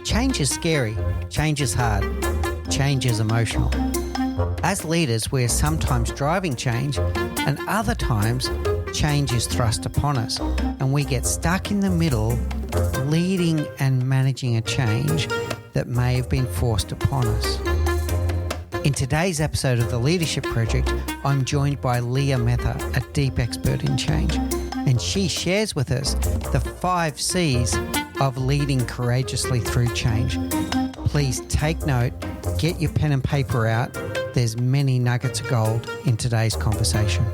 Change is scary, change is hard, change is emotional. As leaders, we're sometimes driving change and other times change is thrust upon us and we get stuck in the middle leading and managing a change that may have been forced upon us. In today's episode of The Leadership Project, I'm joined by Leah Mether, a deep expert in change, and she shares with us the 5 C's of leading courageously through change. Please take note, get your pen and paper out. There's many nuggets of gold in today's conversation.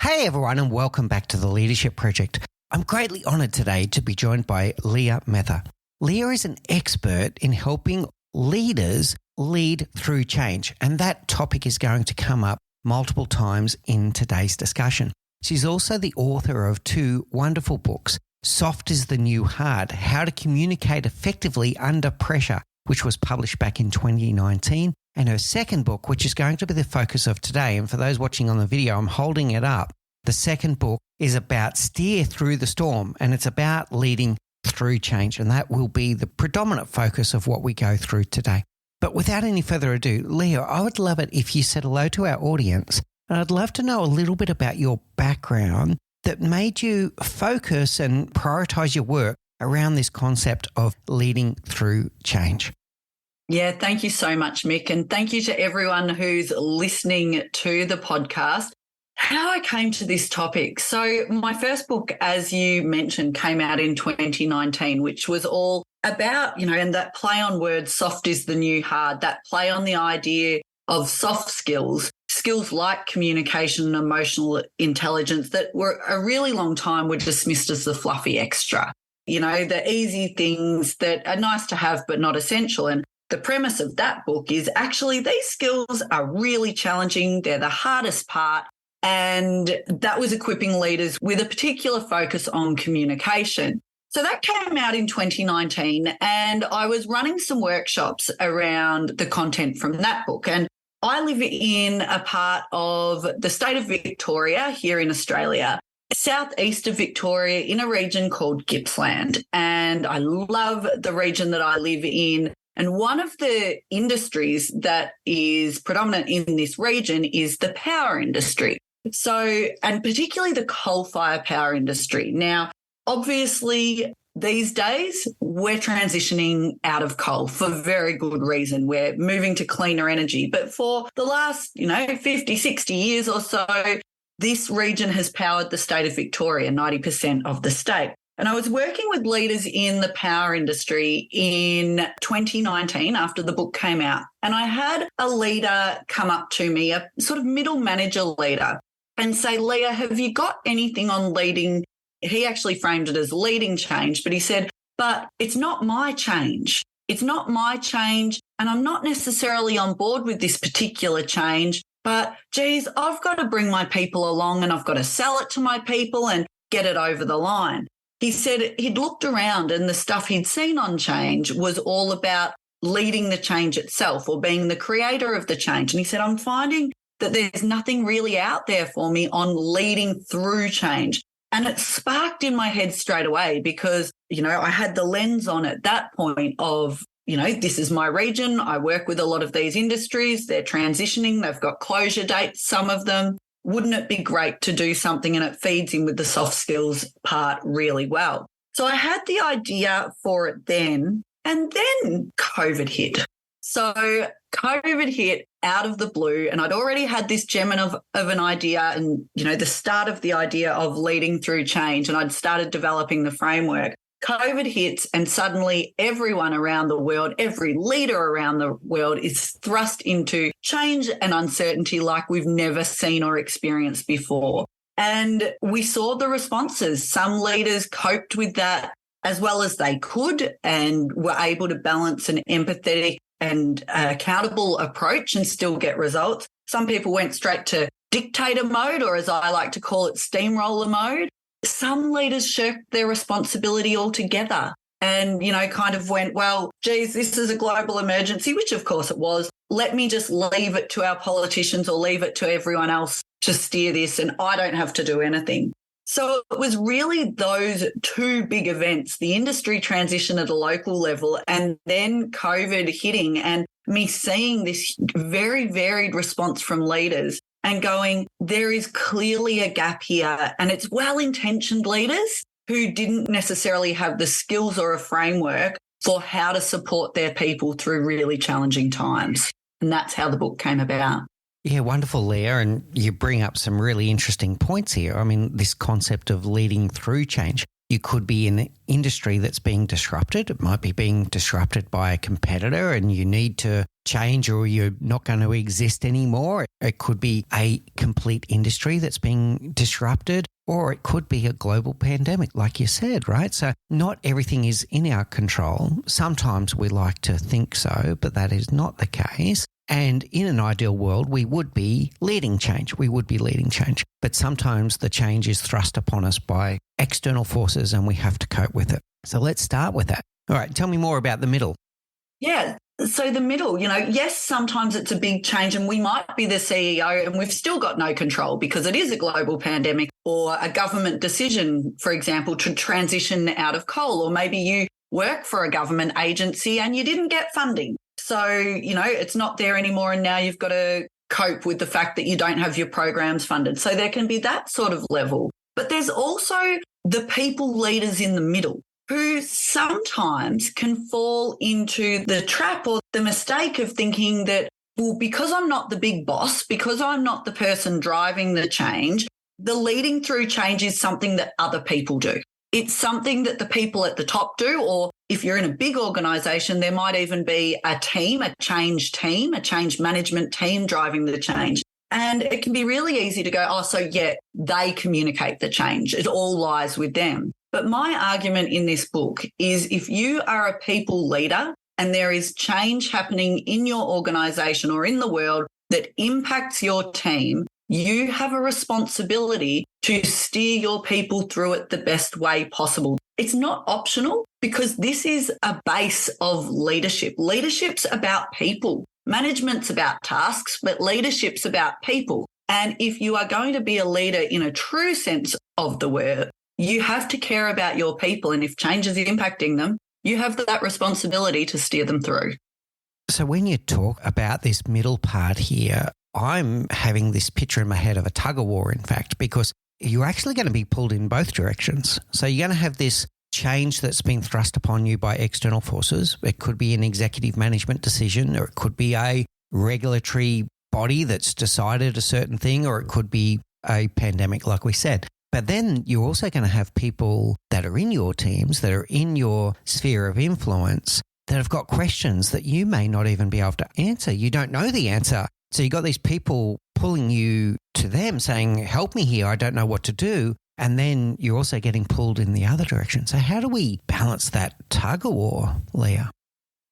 Hey everyone, and welcome back to The Leadership Project. I'm greatly honoured today to be joined by Leah Mether. Leah is an expert in helping leaders lead through change, and that topic is going to come up multiple times in today's discussion. She's also the author of 2 wonderful books, Soft is the New Hard, How to Communicate Effectively Under Pressure, which was published back in 2019, and her second book, which is going to be the focus of today. And for those watching on the video, I'm holding it up. The second book is about Steer Through the Storm, and it's about leading through change, and that will be the predominant focus of what we go through today. But without any further ado, Leah, I would love it if you said hello to our audience, and I'd love to know a little bit about your background that made you focus and prioritize your work around this concept of leading through change. Yeah, thank you so much, Mick, and thank you to everyone who's listening to the podcast. How I came to this topic. So my first book, as you mentioned, came out in 2019, which was all about, and that play on words, soft is the new hard, that play on the idea of soft skills like communication and emotional intelligence that were a really long time were dismissed as the fluffy extra, the easy things that are nice to have but not essential. And the premise of that book is actually these skills are really challenging. They're the hardest part. And that was equipping leaders with a particular focus on communication. So that came out in 2019, and I was running some workshops around the content from that book. And I live in a part of the state of Victoria here in Australia, southeast of Victoria, in a region called Gippsland. And I love the region that I live in. And one of the industries that is predominant in this region is the power industry. So, and particularly the coal-fired power industry. Now, obviously, these days, we're transitioning out of coal for very good reason. We're moving to cleaner energy. But for the last, 50, 60 years or so, this region has powered the state of Victoria, 90% of the state. And I was working with leaders in the power industry in 2019 after the book came out. And I had a leader come up to me, a sort of middle manager leader, and say, Leah, have you got anything on leading? He actually framed it as leading change, but he said, but it's not my change. It's not my change, and I'm not necessarily on board with this particular change, but geez, I've got to bring my people along and I've got to sell it to my people and get it over the line. He said he'd looked around and the stuff he'd seen on change was all about leading the change itself or being the creator of the change. And he said, I'm finding that there's nothing really out there for me on leading through change. And it sparked in my head straight away because, I had the lens on at that point of, this is my region. I work with a lot of these industries. They're transitioning. They've got closure dates, some of them. Wouldn't it be great to do something? And it feeds in with the soft skills part really well. So I had the idea for it then, and then COVID hit. So COVID hit out of the blue, and I'd already had this gem of an idea and, the start of the idea of leading through change, and I'd started developing the framework. COVID hits and suddenly everyone around the world, every leader around the world is thrust into change and uncertainty like we've never seen or experienced before. And we saw the responses. Some leaders coped with that as well as they could and were able to balance an empathetic and accountable approach and still get results. Some people went straight to dictator mode, or as I like to call it, steamroller mode. Some leaders shirked their responsibility altogether and, kind of went, well, geez, this is a global emergency, which of course it was. Let me just leave it to our politicians or leave it to everyone else to steer this and I don't have to do anything. So it was really those two big events, the industry transition at a local level and then COVID hitting and me seeing this very varied response from leaders and going, there is clearly a gap here. And it's well-intentioned leaders who didn't necessarily have the skills or a framework for how to support their people through really challenging times. And that's how the book came about. Yeah, wonderful, Leah. And you bring up some really interesting points here. I mean, this concept of leading through change. You could be in an industry that's being disrupted. It might be being disrupted by a competitor and you need to change or you're not going to exist anymore. It could be a complete industry that's being disrupted, or it could be a global pandemic, like you said, right? So not everything is in our control. Sometimes we like to think so, but that is not the case. And in an ideal world, we would be leading change. But sometimes the change is thrust upon us by external forces and we have to cope with it. So let's start with that. All right, tell me more about the middle. Yeah. So the middle, yes, sometimes it's a big change and we might be the CEO and we've still got no control because it is a global pandemic or a government decision, for example, to transition out of coal, or maybe you work for a government agency and you didn't get funding. So, it's not there anymore and now you've got to cope with the fact that you don't have your programs funded. So there can be that sort of level. But there's also the people leaders in the middle who sometimes can fall into the trap or the mistake of thinking that, well, because I'm not the big boss, because I'm not the person driving the change, the leading through change is something that other people do. It's something that the people at the top do, or if you're in a big organisation, there might even be a team, a change management team driving the change. And it can be really easy to go, they communicate the change. It all lies with them. But my argument in this book is if you are a people leader and there is change happening in your organisation or in the world that impacts your team, you have a responsibility to steer your people through it the best way possible. It's not optional because this is a base of leadership. Leadership's about people. Management's about tasks, but leadership's about people. And if you are going to be a leader in a true sense of the word, you have to care about your people. And if change is impacting them, you have that responsibility to steer them through. So when you talk about this middle part here, I'm having this picture in my head of a tug of war, in fact, because you're actually going to be pulled in both directions. So you're going to have this change that's being thrust upon you by external forces. It could be an executive management decision, or it could be a regulatory body that's decided a certain thing, or it could be a pandemic, like we said. But then you're also going to have people that are in your teams, that are in your sphere of influence, that have got questions that you may not even be able to answer. You don't know the answer. So you've got these people pulling you to them saying, help me here, I don't know what to do. And then you're also getting pulled in the other direction. So how do we balance that tug of war, Leah?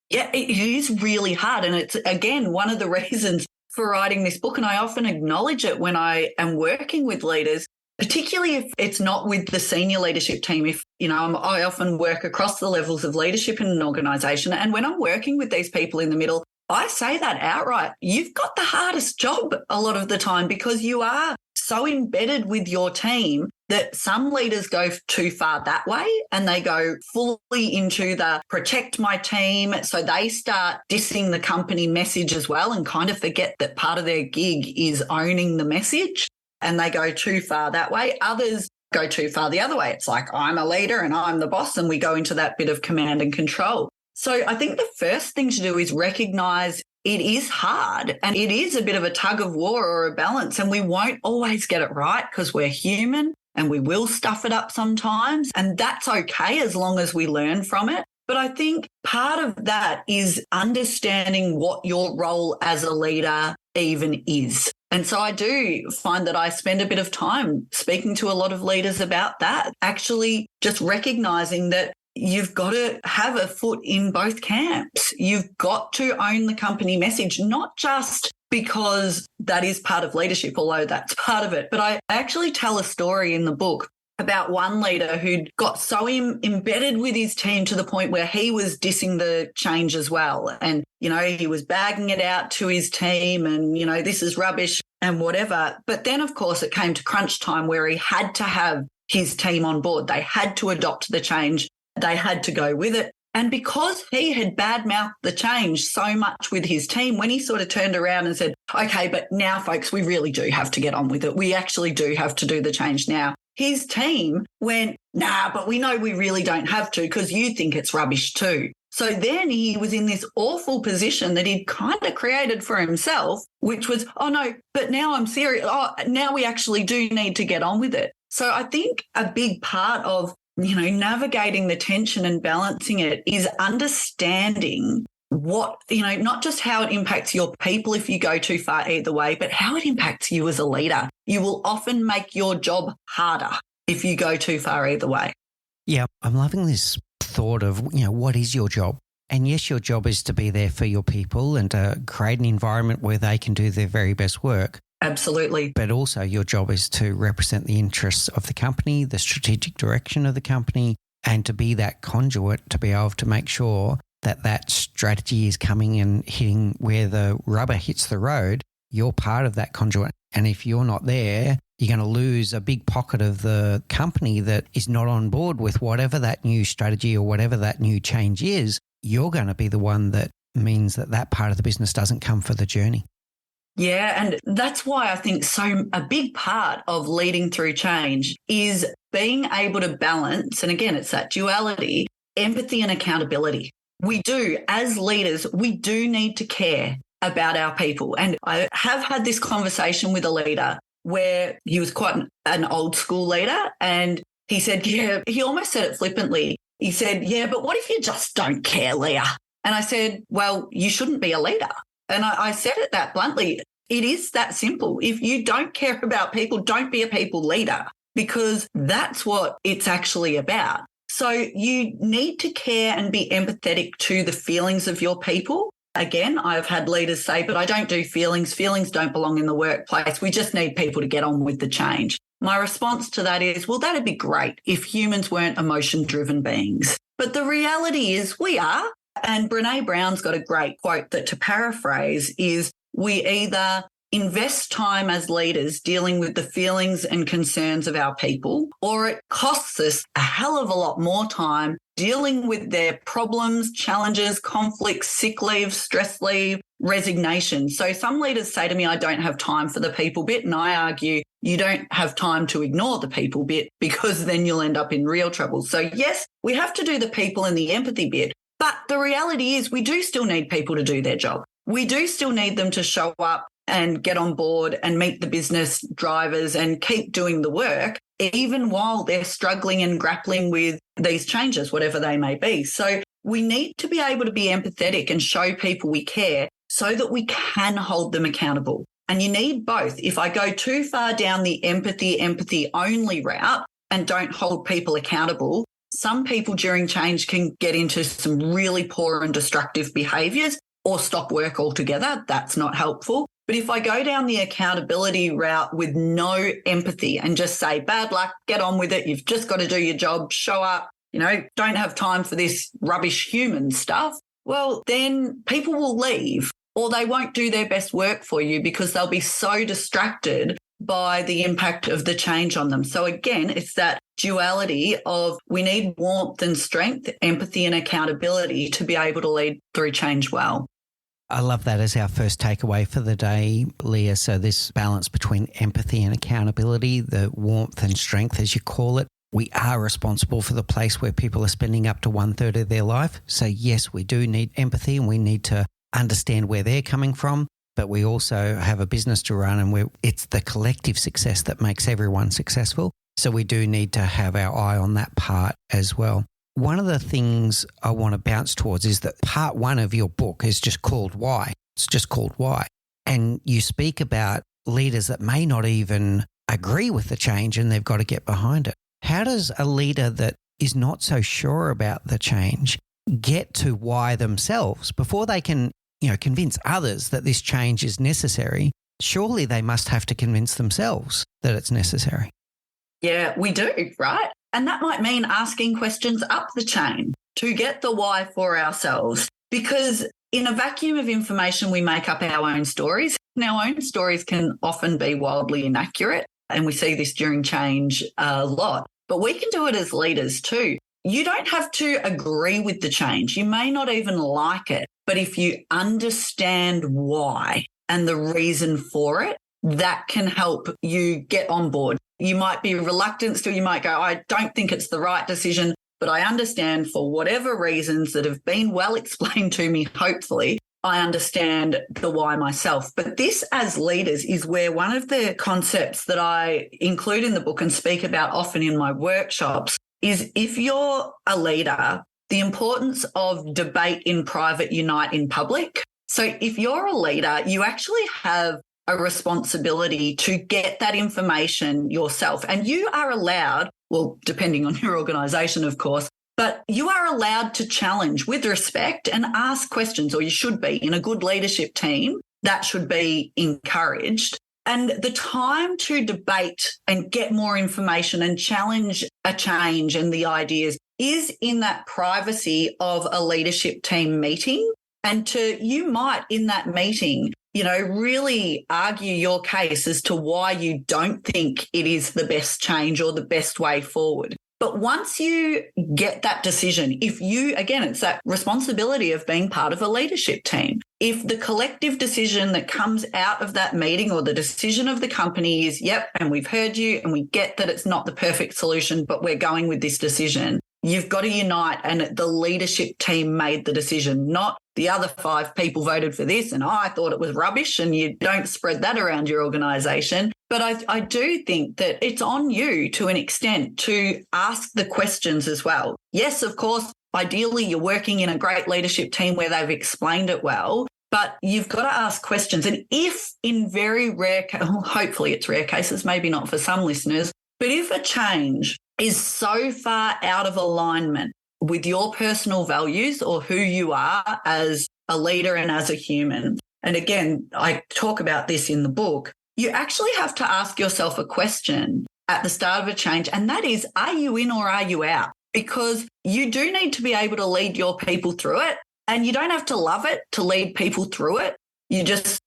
Yeah, it is really hard. And it's, again, one of the reasons for writing this book. And I often acknowledge it when I am working with leaders, particularly if it's not with the senior leadership team. If, I often work across the levels of leadership in an organisation. And when I'm working with these people in the middle, I say that outright. You've got the hardest job a lot of the time because you are so embedded with your team that some leaders go too far that way and they go fully into the protect my team. So they start dissing the company message as well and kind of forget that part of their gig is owning the message, and they go too far that way. Others go too far the other way. It's like, I'm a leader and I'm the boss, and we go into that bit of command and control. So I think the first thing to do is recognise it is hard and it is a bit of a tug of war or a balance, and we won't always get it right because we're human and we will stuff it up sometimes, and that's okay as long as we learn from it. But I think part of that is understanding what your role as a leader even is. And so I do find that I spend a bit of time speaking to a lot of leaders about that, actually just recognising that you've got to have a foot in both camps. You've got to own the company message, not just because that is part of leadership, although that's part of it. But I actually tell a story in the book about one leader who'd got so embedded with his team to the point where he was dissing the change as well. And, he was bagging it out to his team and, this is rubbish and whatever. But then, of course, it came to crunch time where he had to have his team on board. They had to adopt the change. They had to go with it. And because he had badmouthed the change so much with his team, when he sort of turned around and said, okay, but now, folks, we really do have to get on with it. We actually do have to do the change now. His team went, nah, but we know we really don't have to because you think it's rubbish too. So then he was in this awful position that he'd kind of created for himself, which was, oh, no, but now I'm serious. Oh, now we actually do need to get on with it. So I think a big part of, navigating the tension and balancing it is understanding what, not just how it impacts your people if you go too far either way, but how it impacts you as a leader. You will often make your job harder if you go too far either way. Yeah, I'm loving this thought of, what is your job? And yes, your job is to be there for your people and to create an environment where they can do their very best work. Absolutely. But also your job is to represent the interests of the company, the strategic direction of the company, and to be that conduit to be able to make sure that that strategy is coming and hitting where the rubber hits the road. You're part of that conduit. And if you're not there, you're going to lose a big pocket of the company that is not on board with whatever that new strategy or whatever that new change is. You're going to be the one that means that that part of the business doesn't come for the journey. Yeah, and that's why I think a big part of leading through change is being able to balance, and again, it's that duality, empathy and accountability. We do, as leaders, we do need to care about our people. And I have had this conversation with a leader where he was quite an old school leader, and he said, he almost said it flippantly. He said, yeah, but what if you just don't care, Leah? And I said, well, you shouldn't be a leader. And I said it that bluntly. It is that simple. If you don't care about people, don't be a people leader, because that's what it's actually about. So you need to care and be empathetic to the feelings of your people. Again, I've had leaders say, but I don't do feelings. Feelings don't belong in the workplace. We just need people to get on with the change. My response to that is, well, that'd be great if humans weren't emotion-driven beings. But the reality is we are. And Brene Brown's got a great quote that, to paraphrase, is we either invest time as leaders dealing with the feelings and concerns of our people, or it costs us a hell of a lot more time dealing with their problems, challenges, conflicts, sick leave, stress leave, resignation. So some leaders say to me, I don't have time for the people bit. And I argue you don't have time to ignore the people bit, because then you'll end up in real trouble. So yes, we have to do the people and the empathy bit. But the reality is we do still need people to do their job. We do still need them to show up and get on board and meet the business drivers and keep doing the work, even while they're struggling and grappling with these changes, whatever they may be. So we need to be able to be empathetic and show people we care so that we can hold them accountable. And you need both. If I go too far down the empathy only route and don't hold people accountable, some people during change can get into some really poor and destructive behaviours or stop work altogether. That's not helpful. But if I go down the accountability route with no empathy and just say, bad luck, get on with it, you've just got to do your job, show up, don't have time for this rubbish human stuff, well, then people will leave, or they won't do their best work for you because they'll be so distracted by the impact of the change on them. So again, it's that duality of we need warmth and strength, empathy and accountability to be able to lead through change well. I love that as our first takeaway for the day, Leah. So this balance between empathy and accountability, the warmth and strength, as you call it. We are responsible for the place where people are spending up to 1/3 of their life. So yes, we do need empathy and we need to understand where they're coming from. But we also have a business to run, and it's the collective success that makes everyone successful. So we do need to have our eye on that part as well. One of the things I want to bounce towards is that part 1 of your book is just called Why. It's just called Why. And you speak about leaders that may not even agree with the change and they've got to get behind it. How does a leader that is not so sure about the change get to why themselves before they can convince others that this change is necessary? Surely they must have to convince themselves that it's necessary. Yeah, we do, right? And that might mean asking questions up the chain to get the why for ourselves. Because in a vacuum of information, we make up our own stories. And our own stories can often be wildly inaccurate. And we see this during change a lot. but we can do it as leaders too. You don't have to agree with the change. You may not even like it, but if you understand why and the reason for it, that can help you get on board. You might be reluctant still. You might go, I don't think it's the right decision, but I understand for whatever reasons that have been well explained to me, hopefully, I understand the why myself. But this, as leaders, is where one of the concepts that I include in the book and speak about often in my workshops is, if you're a leader, the importance of debate in private, unite in public. So if you're a leader, you actually have a responsibility to get that information yourself. And you are allowed, well, depending on your organisation, of course, but you are allowed to challenge with respect and ask questions, or you should be. In a good leadership team, that should be encouraged. And the time to debate and get more information and challenge a change and the ideas is in that privacy of a leadership team meeting. And you might in that meeting, really argue your case as to why you don't think it is the best change or the best way forward. But once you get that decision, it's that responsibility of being part of a leadership team. If the collective decision that comes out of that meeting or the decision of the company is, yep, and we've heard you and we get that it's not the perfect solution, but we're going with this decision, you've got to unite, and the leadership team made the decision, not the other 5 people voted for this and I thought it was rubbish, and you don't spread that around your organisation. But I do think that it's on you to an extent to ask the questions as well. Yes, of course, ideally you're working in a great leadership team where they've explained it well, but you've got to ask questions. And if in very rare, hopefully it's rare cases, maybe not for some listeners, but if a change is so far out of alignment with your personal values or who you are as a leader and as a human, and again, I talk about this in the book, you actually have to ask yourself a question at the start of a change, and that is, are you in or are you out? Because you do need to be able to lead your people through it, and you don't have to love it to lead people through it. You just,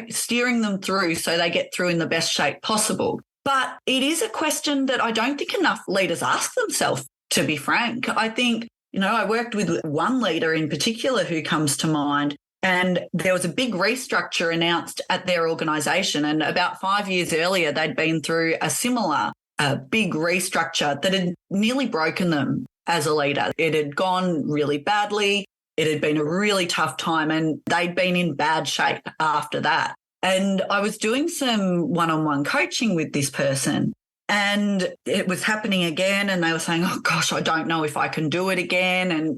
steering them through so they get through in the best shape possible. But it is a question that I don't think enough leaders ask themselves, to be frank. I think, I worked with one leader in particular who comes to mind, and there was a big restructure announced at their organisation. And about 5 years earlier, they'd been through a similar big restructure that had nearly broken them as a leader. It had gone really badly. It had been a really tough time, and they'd been in bad shape after that. And I was doing some one-on-one coaching with this person, and it was happening again. And they were saying, oh, gosh, I don't know if I can do it again. And,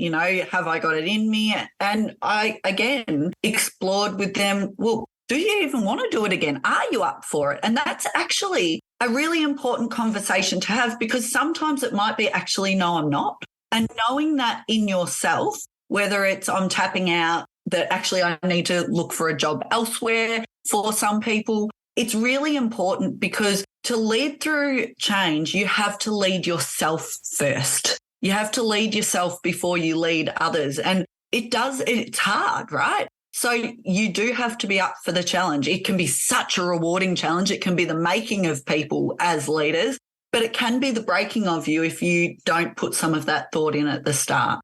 have I got it in me? And I, again, explored with them, well, do you even want to do it again? Are you up for it? And that's actually a really important conversation to have, because sometimes it might be actually, no, I'm not. And knowing that in yourself, whether it's I'm tapping out, that actually I need to look for a job elsewhere. For some people, it's really important, because to lead through change, you have to lead yourself first. You have to lead yourself before you lead others. And it's hard, right? So you do have to be up for the challenge. It can be such a rewarding challenge. It can be the making of people as leaders, but it can be the breaking of you if you don't put some of that thought in at the start.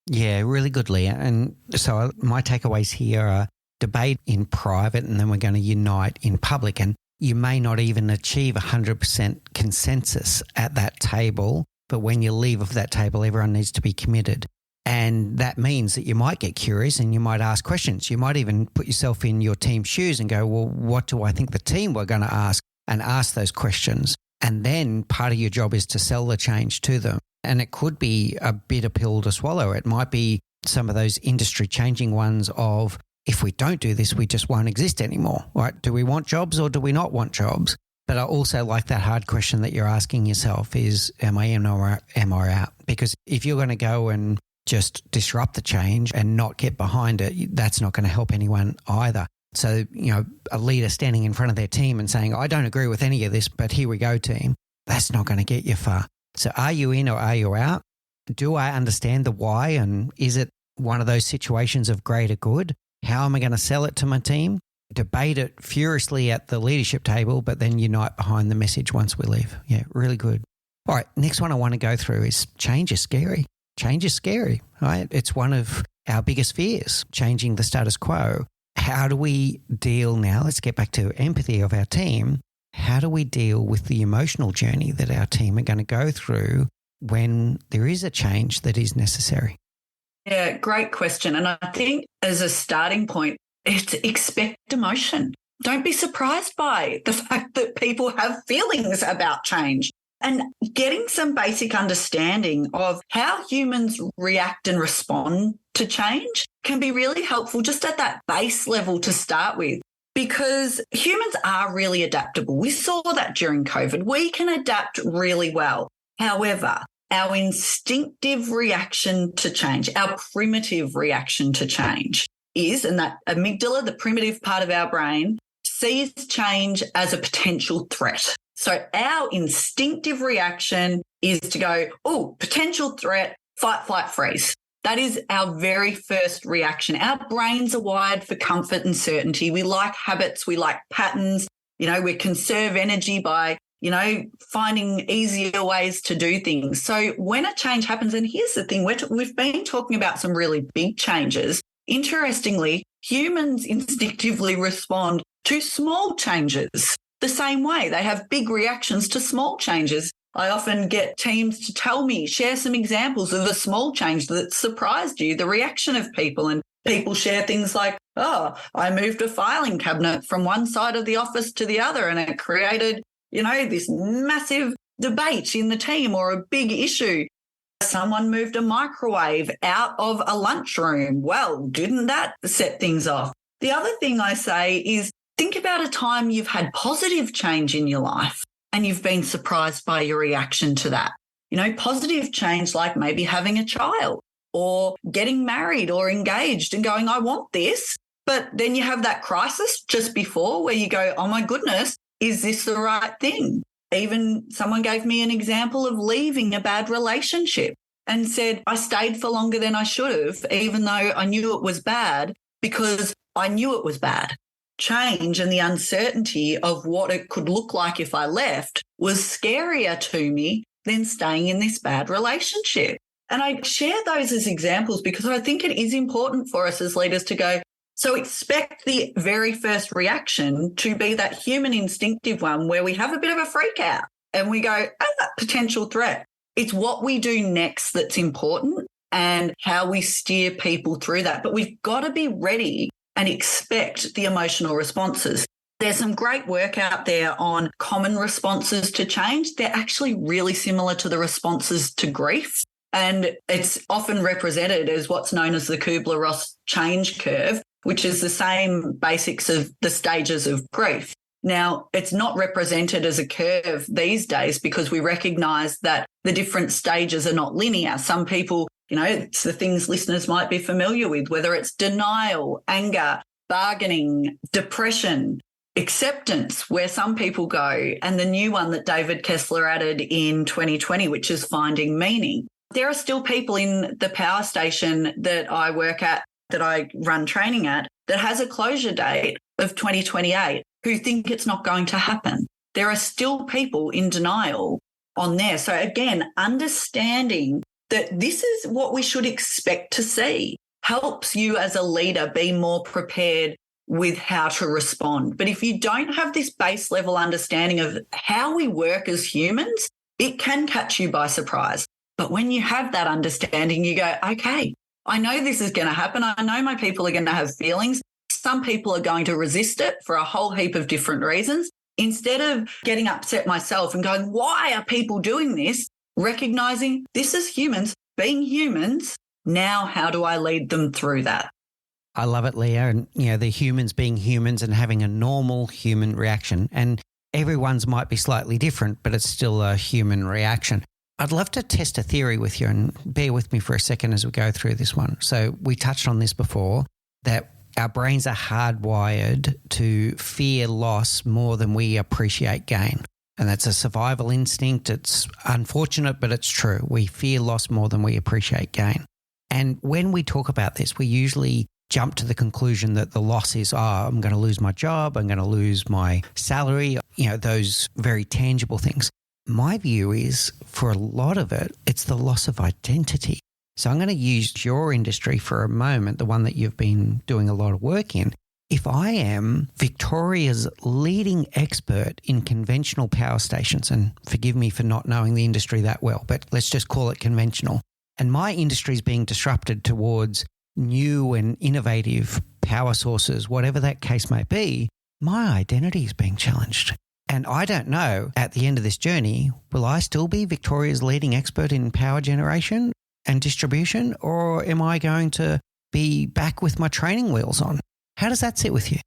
Yeah, really good, Leah. And so my takeaways here are debate in private, and then we're going to unite in public. And you may not even achieve 100% consensus at that table, but when you leave of that table, everyone needs to be committed. And that means that you might get curious and you might ask questions. You might even put yourself in your team's shoes and go, well, what do I think the team were going to ask? And ask those questions. And then part of your job is to sell the change to them. And it could be a bitter pill to swallow. It might be some of those industry changing ones of, if we don't do this, we just won't exist anymore, right? Do we want jobs or do we not want jobs? But I also like that hard question that you're asking yourself is, am I in or am I out? Because if you're going to go and just disrupt the change and not get behind it, that's not going to help anyone either. So, a leader standing in front of their team and saying, I don't agree with any of this, but here we go, team, that's not going to get you far. So are you in or are you out? Do I understand the why? And is it one of those situations of greater good? How am I going to sell it to my team? Debate it furiously at the leadership table, but then unite behind the message once we leave. Yeah, really good. All right, next one I want to go through is change is scary. Change is scary, right? It's one of our biggest fears, changing the status quo. How do we deal now? Let's get back to empathy of our team. How do we deal with the emotional journey that our team are going to go through when there is a change that is necessary? Yeah, great question. And I think as a starting point, it's expect emotion. Don't be surprised by the fact that people have feelings about change. And getting some basic understanding of how humans react and respond to change can be really helpful just at that base level to start with, because humans are really adaptable. We saw that during COVID. We can adapt really well. However, our instinctive reaction to change, our primitive reaction to change is, and that amygdala, the primitive part of our brain, sees change as a potential threat. So our instinctive reaction is to go, oh, potential threat, fight, flight, freeze. That is our very first reaction. Our brains are wired for comfort and certainty. We like habits. We like patterns. We conserve energy by, finding easier ways to do things. So when a change happens, and here's the thing, we've been talking about some really big changes. Interestingly, humans instinctively respond to small changes the same way. They have big reactions to small changes. I often get teams to tell me, share some examples of a small change that surprised you, the reaction of people. And people share things like, oh, I moved a filing cabinet from one side of the office to the other and it created, this massive debate in the team or a big issue. Someone moved a microwave out of a lunchroom. Well, didn't that set things off? The other thing I say is think about a time you've had positive change in your life and you've been surprised by your reaction to that. Positive change like maybe having a child or getting married or engaged and going, I want this. But then you have that crisis just before where you go, oh my goodness, is this the right thing? Even someone gave me an example of leaving a bad relationship and said, I stayed for longer than I should have, even though I knew it was bad, because I knew it was bad. Change and the uncertainty of what it could look like if I left was scarier to me than staying in this bad relationship. And I share those as examples because I think it is important for us as leaders to go, so expect the very first reaction to be that human instinctive one where we have a bit of a freak out and we go, oh, potential threat. It's what we do next that's important and how we steer people through that. But we've got to be ready and expect the emotional responses. There's some great work out there on common responses to change. They're actually really similar to the responses to grief. And it's often represented as what's known as the Kubler-Ross change curve, which is the same basics of the stages of grief. Now, it's not represented as a curve these days because we recognise that the different stages are not linear. Some people, it's the things listeners might be familiar with, whether it's denial, anger, bargaining, depression, acceptance, where some people go, and the new one that David Kessler added in 2020, which is finding meaning. There are still people in the power station that I work at, that I run training at, that has a closure date of 2028 who think it's not going to happen. There are still people in denial on there. So again, understanding that this is what we should expect to see helps you as a leader be more prepared with how to respond. But if you don't have this base level understanding of how we work as humans, it can catch you by surprise. But when you have that understanding, you go, okay, I know this is going to happen. I know my people are going to have feelings. Some people are going to resist it for a whole heap of different reasons. Instead of getting upset myself and going, why are people doing this? Recognizing this is humans being humans. Now, how do I lead them through that? I love it, Leah. And, the humans being humans and having a normal human reaction. And everyone's might be slightly different, but it's still a human reaction. I'd love to test a theory with you, and bear with me for a second as we go through this one. So we touched on this before, that our brains are hardwired to fear loss more than we appreciate gain. And that's a survival instinct. It's unfortunate, but it's true. We fear loss more than we appreciate gain. And when we talk about this, we usually jump to the conclusion that the loss is, I'm going to lose my job, I'm going to lose my salary, those very tangible things. My view is for a lot of it, it's the loss of identity. So I'm going to use your industry for a moment, the one that you've been doing a lot of work in. If I am Victoria's leading expert in conventional power stations, and forgive me for not knowing the industry that well, but let's just call it conventional, and my industry is being disrupted towards new and innovative power sources, whatever that case may be, my identity is being challenged. And I don't know, at the end of this journey, will I still be Victoria's leading expert in power generation and distribution, or am I going to be back with my training wheels on? How does that sit with you?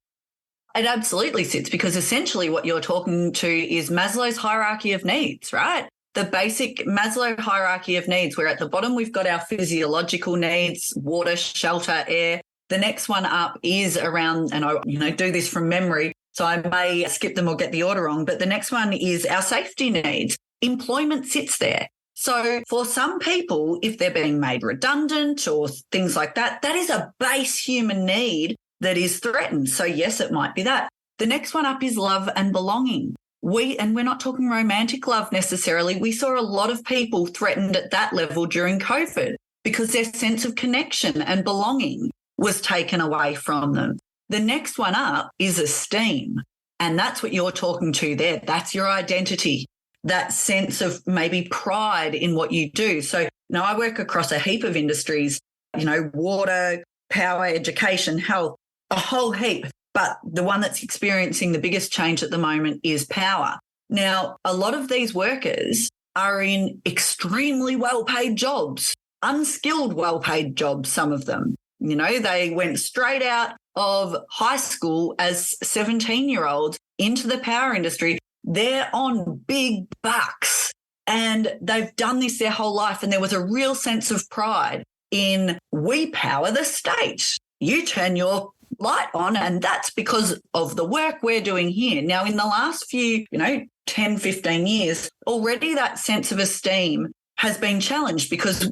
It absolutely sits, because essentially what you're talking to is Maslow's hierarchy of needs, right? The basic Maslow hierarchy of needs, where at the bottom we've got our physiological needs, water, shelter, air. The next one up is around, and I do this from memory, so I may skip them or get the order wrong, but the next one is our safety needs. Employment sits there. So for some people, if they're being made redundant or things like that, that is a base human need that is threatened. So yes, it might be that. The next one up is love and belonging. We're not talking romantic love necessarily. We saw a lot of people threatened at that level during COVID because their sense of connection and belonging was taken away from them. The next one up is esteem. And that's what you're talking to there. That's your identity, that sense of maybe pride in what you do. So now I work across a heap of industries, water, power, education, health, a whole heap. But the one that's experiencing the biggest change at the moment is power. Now, a lot of these workers are in extremely well-paid jobs, unskilled well-paid jobs, some of them. They went straight out of high school as 17-year-olds into the power industry. They're on big bucks and they've done this their whole life. And there was a real sense of pride in, we power the state. You turn your light on, and that's because of the work we're doing here. Now, in the last few, 10, 15 years, already that sense of esteem has been challenged because,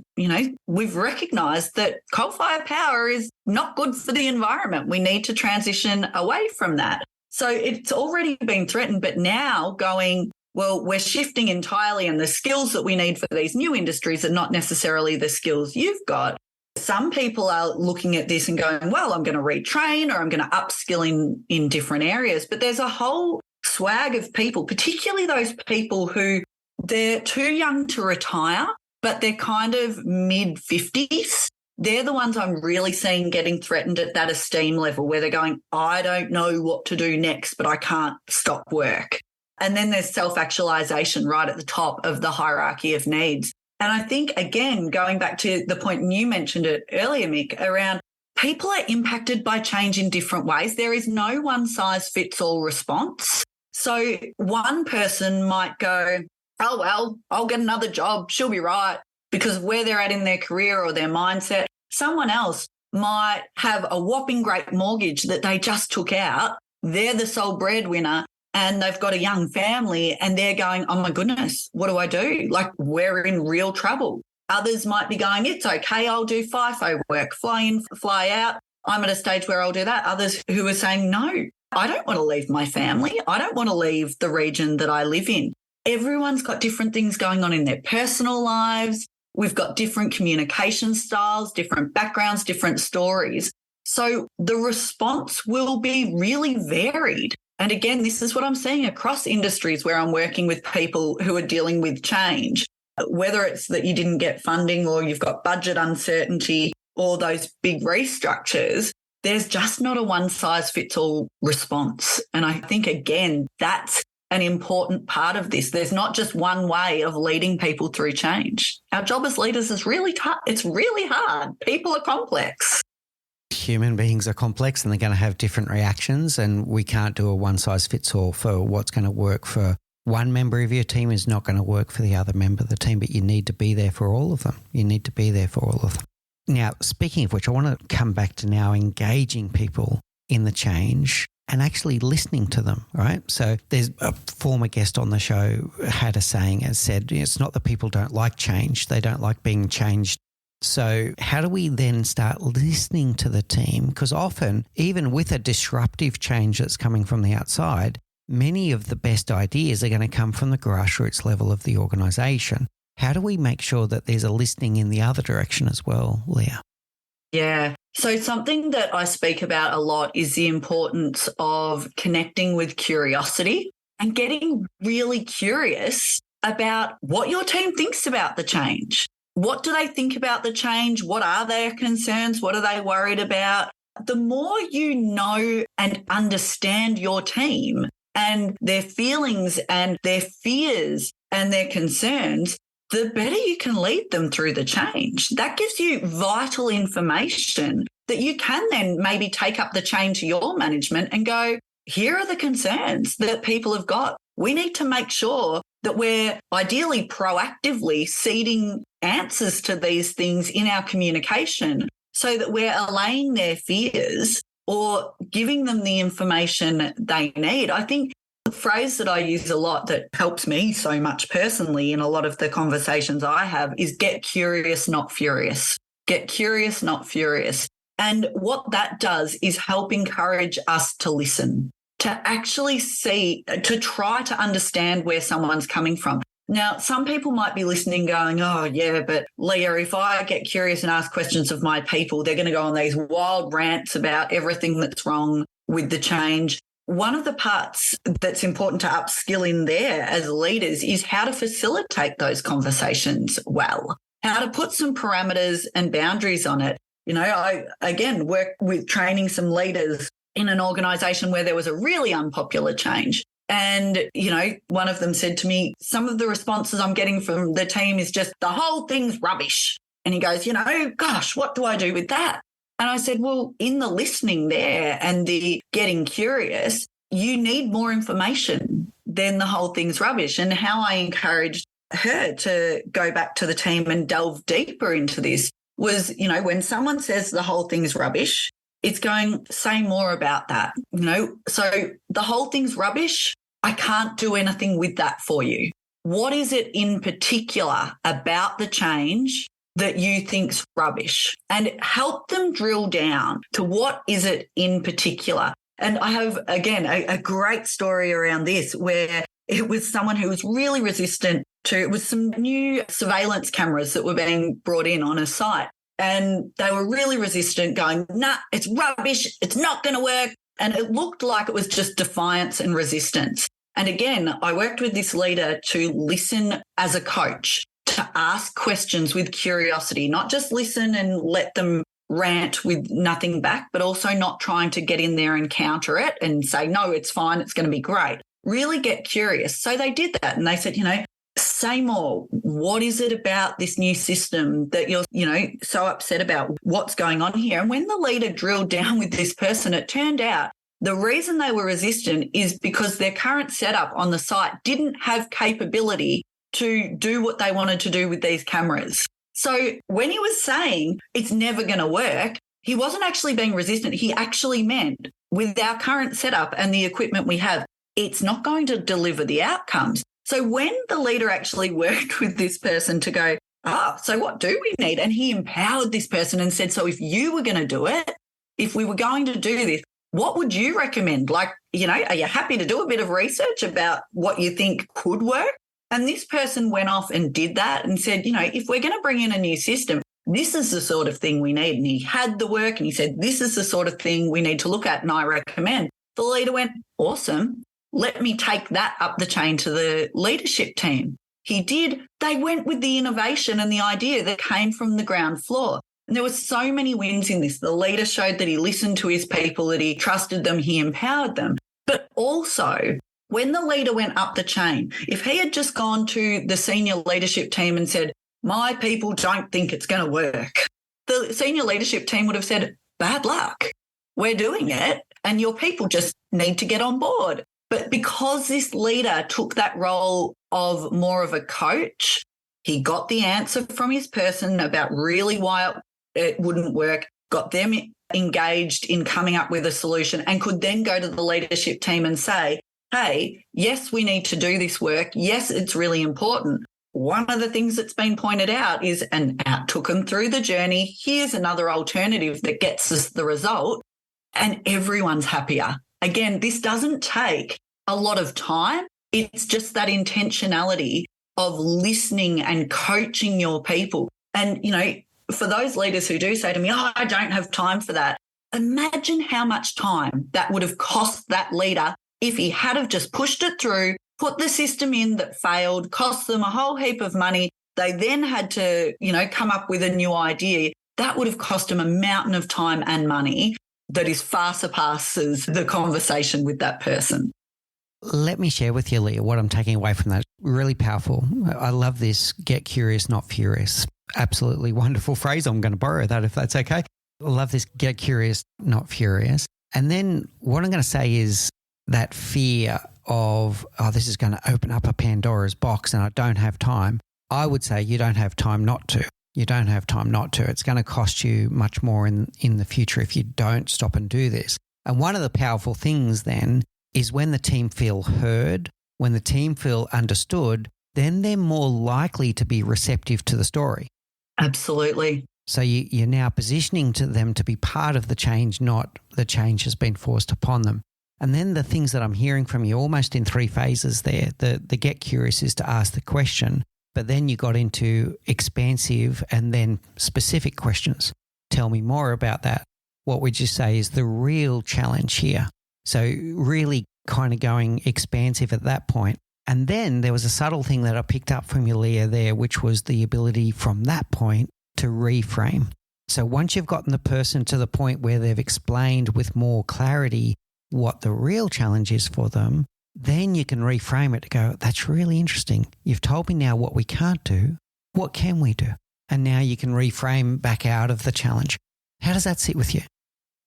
we've recognised that coal-fired power is not good for the environment. We need to transition away from that. So it's already been threatened, but now going, well, we're shifting entirely, and the skills that we need for these new industries are not necessarily the skills you've got. Some people are looking at this and going, well, I'm going to retrain or I'm going to upskill in different areas. But there's a whole swag of people, particularly those people who they're too young to retire, but they're kind of mid-50s. They're the ones I'm really seeing getting threatened at that esteem level where they're going, I don't know what to do next, but I can't stop work. And then there's self-actualization right at the top of the hierarchy of needs. And I think, again, going back to the point, and you mentioned it earlier, Mick, around people are impacted by change in different ways. There is no one-size-fits-all response. So one person might go, oh, well, I'll get another job. She'll be right, because of where they're at in their career or their mindset. Someone else might have a whopping great mortgage that they just took out. They're the sole breadwinner. And they've got a young family and they're going, oh, my goodness, what do I do? Like, we're in real trouble. Others might be going, it's okay, I'll do FIFO work, fly in, fly out. I'm at a stage where I'll do that. Others who are saying, no, I don't want to leave my family. I don't want to leave the region that I live in. Everyone's got different things going on in their personal lives. We've got different communication styles, different backgrounds, different stories. So the response will be really varied. And again, this is what I'm seeing across industries where I'm working with people who are dealing with change, whether it's that you didn't get funding or you've got budget uncertainty or those big restructures. There's just not a one-size-fits-all response. And I think, again, that's an important part of this. There's not just one way of leading people through change. Our job as leaders is really tough. It's really hard. People are complex. Human beings are complex and they're going to have different reactions, and we can't do a one-size-fits-all for what's going to work for one member of your team is not going to work for the other member of the team, but you need to be there for all of them. You need to be there for all of them. Now, speaking of which, I want to come back to now engaging people in the change and actually listening to them, right? So there's a former guest on the show had a saying and said, it's not that people don't like change, they don't like being changed. So how do we then start listening to the team? Because often, even with a disruptive change that's coming from the outside, many of the best ideas are going to come from the grassroots level of the organisation. How do we make sure that there's a listening in the other direction as well, Leah? Yeah. So something that I speak about a lot is the importance of connecting with curiosity and getting really curious about what your team thinks about the change. What do they think about the change? What are their concerns? What are they worried about? The more you know and understand your team and their feelings and their fears and their concerns, the better you can lead them through the change. That gives you vital information that you can then maybe take up the chain to your management and go, here are the concerns that people have got. We need to make sure that we're ideally proactively seeding answers to these things in our communication so that we're allaying their fears or giving them the information they need. I think the phrase that I use a lot that helps me so much personally in a lot of the conversations I have is get curious, not furious. Get curious, not furious. And what that does is help encourage us to listen, to actually see, to try to understand where someone's coming from. Now, some people might be listening going, oh, yeah, but Leah, if I get curious and ask questions of my people, they're going to go on these wild rants about everything that's wrong with the change. One of the parts that's important to upskill in there as leaders is how to facilitate those conversations well, how to put some parameters and boundaries on it. You know, I, again, work with training some leaders in an organisation where there was a really unpopular change. And, you know, one of them said to me, some of the responses I'm getting from the team is just the whole thing's rubbish. And he goes, you know, gosh, what do I do with that? And I said, well, in the listening there and the getting curious, you need more information than the whole thing's rubbish. And how I encouraged her to go back to the team and delve deeper into this was, you know, when someone says the whole thing's rubbish, it's going, say more about that, you know. So the whole thing's rubbish. I can't do anything with that for you. What is it in particular about the change that you think's rubbish? And help them drill down to what is it in particular. And I have, again, a great story around this where it was someone who was really resistant to, it was some new surveillance cameras that were being brought in on a site. And they were really resistant, going, nah, it's rubbish. It's not going to work. And it looked like it was just defiance and resistance. And again, I worked with this leader to listen as a coach, to ask questions with curiosity, not just listen and let them rant with nothing back, but also not trying to get in there and counter it and say, no, it's fine, it's going to be great. Really get curious. So they did that. And they said, you know, say more. What is it about this new system that you're, you know, so upset about? What's going on here? And when the leader drilled down with this person, it turned out the reason they were resistant is because their current setup on the site didn't have capability to do what they wanted to do with these cameras. So when he was saying it's never going to work, he wasn't actually being resistant. He actually meant with our current setup and the equipment we have, it's not going to deliver the outcomes. So when the leader actually worked with this person to go, so what do we need? And he empowered this person and said, so if you were going to do it, if we were going to do this, what would you recommend? Like, you know, are you happy to do a bit of research about what you think could work? And this person went off and did that and said, you know, if we're going to bring in a new system, this is the sort of thing we need. And he had the work and he said, this is the sort of thing we need to look at and I recommend. The leader went, awesome. Let me take that up the chain to the leadership team. He did. They went with the innovation and the idea that came from the ground floor. And there were so many wins in this. The leader showed that he listened to his people, that he trusted them, he empowered them. But also, when the leader went up the chain, if he had just gone to the senior leadership team and said, my people don't think it's going to work, the senior leadership team would have said, bad luck. We're doing it and your people just need to get on board. But because this leader took that role of more of a coach, he got the answer from his person about really why it wouldn't work, got them engaged in coming up with a solution and could then go to the leadership team and say, hey, yes, we need to do this work. Yes, it's really important. One of the things that's been pointed out is, and took them through the journey, here's another alternative that gets us the result, and everyone's happier. Again, this doesn't take a lot of time. It's just that intentionality of listening and coaching your people. And, for those leaders who do say to me, oh, I don't have time for that. Imagine how much time that would have cost that leader if he had have just pushed it through, put the system in that failed, cost them a whole heap of money. They then had to, come up with a new idea. That would have cost them a mountain of time and money that is far surpasses the conversation with that person. Let me share with you, Leah, what I'm taking away from that. Really powerful. I love this, get curious, not furious. Absolutely wonderful phrase. I'm going to borrow that if that's okay. I love this, get curious, not furious. And then what I'm going to say is that fear of, this is going to open up a Pandora's box and I don't have time. I would say you don't have time not to. You don't have time not to. It's going to cost you much more in the future if you don't stop and do this. And one of the powerful things then is when the team feel heard, when the team feel understood, then they're more likely to be receptive to the story. Absolutely. So you're now positioning to them to be part of the change, not the change has been forced upon them. And then the things that I'm hearing from you almost in 3 phases there, the get curious is to ask the question, but then you got into expansive and then specific questions. Tell me more about that. What would you say is the real challenge here? So really kind of going expansive at that point. And then there was a subtle thing that I picked up from you, Leah, there, which was the ability from that point to reframe. So once you've gotten the person to the point where they've explained with more clarity what the real challenge is for them, then you can reframe it to go, that's really interesting. You've told me now what we can't do. What can we do? And now you can reframe back out of the challenge. How does that sit with you?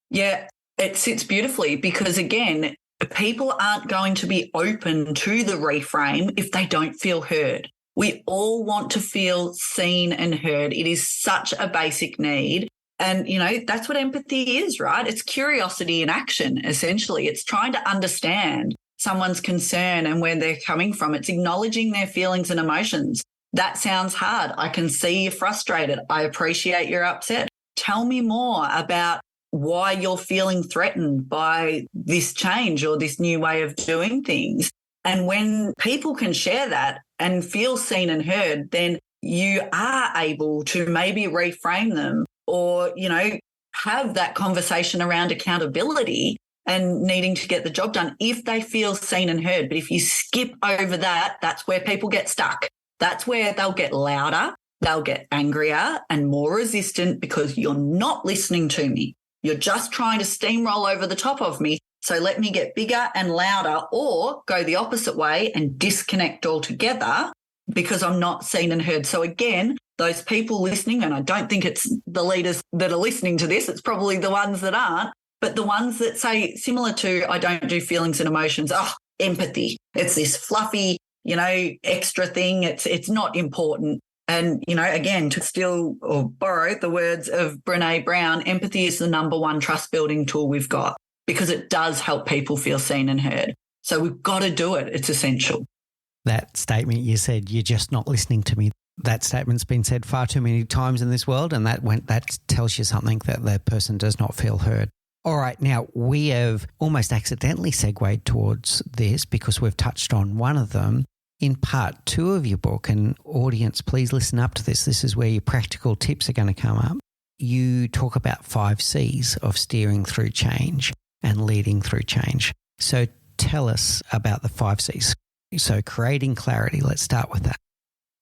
Yeah, it sits beautifully because, again, people aren't going to be open to the reframe if they don't feel heard. We all want to feel seen and heard. It is such a basic need. And, that's what empathy is, right? It's curiosity in action, essentially. It's trying to understand someone's concern and where they're coming from. It's acknowledging their feelings and emotions. That sounds hard. I can see you're frustrated. I appreciate you're upset. Tell me more about why you're feeling threatened by this change or this new way of doing things. And when people can share that and feel seen and heard, then you are able to maybe reframe them or, have that conversation around accountability and needing to get the job done if they feel seen and heard. But if you skip over that, that's where people get stuck. That's where they'll get louder, they'll get angrier and more resistant because you're not listening to me. You're just trying to steamroll over the top of me. So let me get bigger and louder or go the opposite way and disconnect altogether because I'm not seen and heard. So again, those people listening, and I don't think it's the leaders that are listening to this, it's probably the ones that aren't, but the ones that say similar to, I don't do feelings and emotions, empathy. It's this fluffy, extra thing. It's not important. And, again, to steal or borrow the words of Brené Brown, empathy is the number one trust building tool we've got because it does help people feel seen and heard. So we've got to do it. It's essential. That statement you said, you're just not listening to me. That statement's been said far too many times in this world, and that tells you something that the person does not feel heard. All right, now we have almost accidentally segued towards this because we've touched on one of them in part 2 of your book. And audience, please listen up to this. This is where your practical tips are going to come up. You talk about 5 C's of steering through change and leading through change. So tell us about the 5 C's. So creating clarity, let's start with that.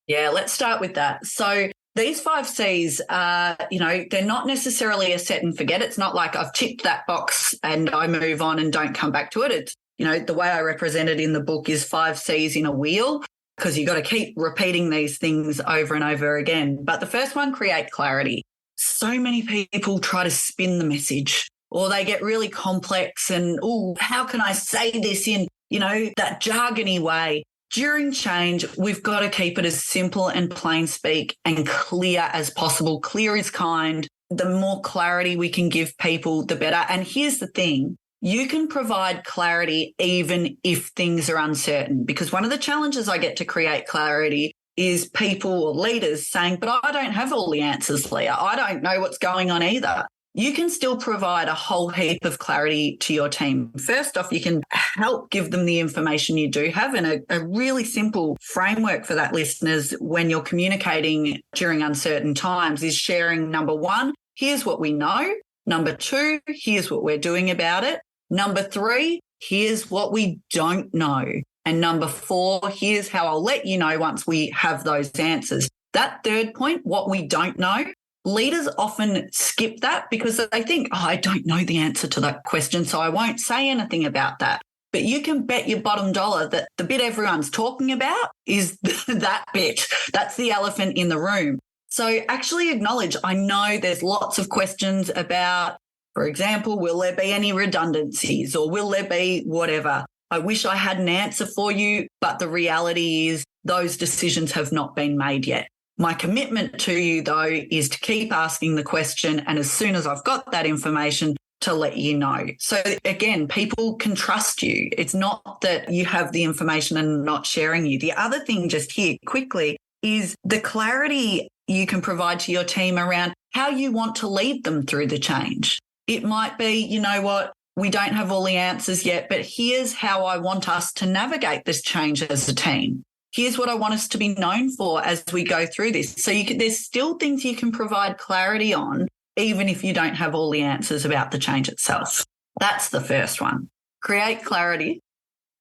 Yeah, let's start with that. So these 5 C's are, they're not necessarily a set and forget. It's not like I've ticked that box and I move on and don't come back to it. It's, the way I represent it in the book is 5 C's in a wheel because you've got to keep repeating these things over and over again. But the first one, create clarity. So many people try to spin the message or they get really complex and, how can I say this in, that jargony way? During change, we've got to keep it as simple and plain speak and clear as possible. Clear is kind. The more clarity we can give people, the better. And here's the thing. You can provide clarity even if things are uncertain, because one of the challenges I get to create clarity is people or leaders saying, but I don't have all the answers, Leah. I don't know what's going on either. you can still provide a whole heap of clarity to your team. First off, you can help give them the information you do have, and a really simple framework for that, listeners, when you're communicating during uncertain times is sharing, number one, here's what we know. Number two, here's what we're doing about it. Number three, here's what we don't know. And number four, here's how I'll let you know once we have those answers. That third point, what we don't know, leaders often skip that because they think, I don't know the answer to that question, so I won't say anything about that. But you can bet your bottom dollar that the bit everyone's talking about is that bit. That's the elephant in the room. So actually acknowledge, I know there's lots of questions about, for example, will there be any redundancies or will there be whatever? I wish I had an answer for you, but the reality is those decisions have not been made yet. My commitment to you, though, is to keep asking the question, and as soon as I've got that information, to let you know. So again, people can trust you. It's not that you have the information and not sharing you. The other thing just here quickly is the clarity you can provide to your team around how you want to lead them through the change. It might be, you know what, we don't have all the answers yet, but here's how I want us to navigate this change as a team. Here's what I want us to be known for as we go through this. So there's still things you can provide clarity on, even if you don't have all the answers about the change itself. That's the first one. Create clarity.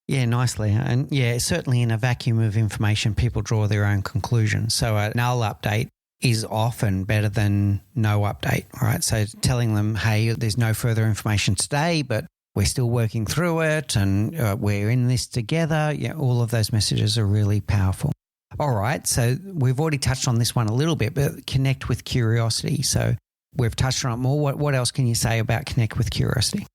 Yeah, nicely. And yeah, certainly in a vacuum of information, people draw their own conclusions. So a null update is often better than no update, all right? So telling them, hey, there's no further information today, but we're still working through it and we're in this together. Yeah, all of those messages are really powerful. All right, so we've already touched on this one a little bit, but connect with curiosity. So we've touched on it more. What else can you say about connect with curiosity?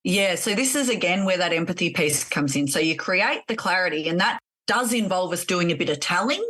Yeah, so this is, again, where that empathy piece comes in. So you create the clarity, and that does involve us doing a bit of telling,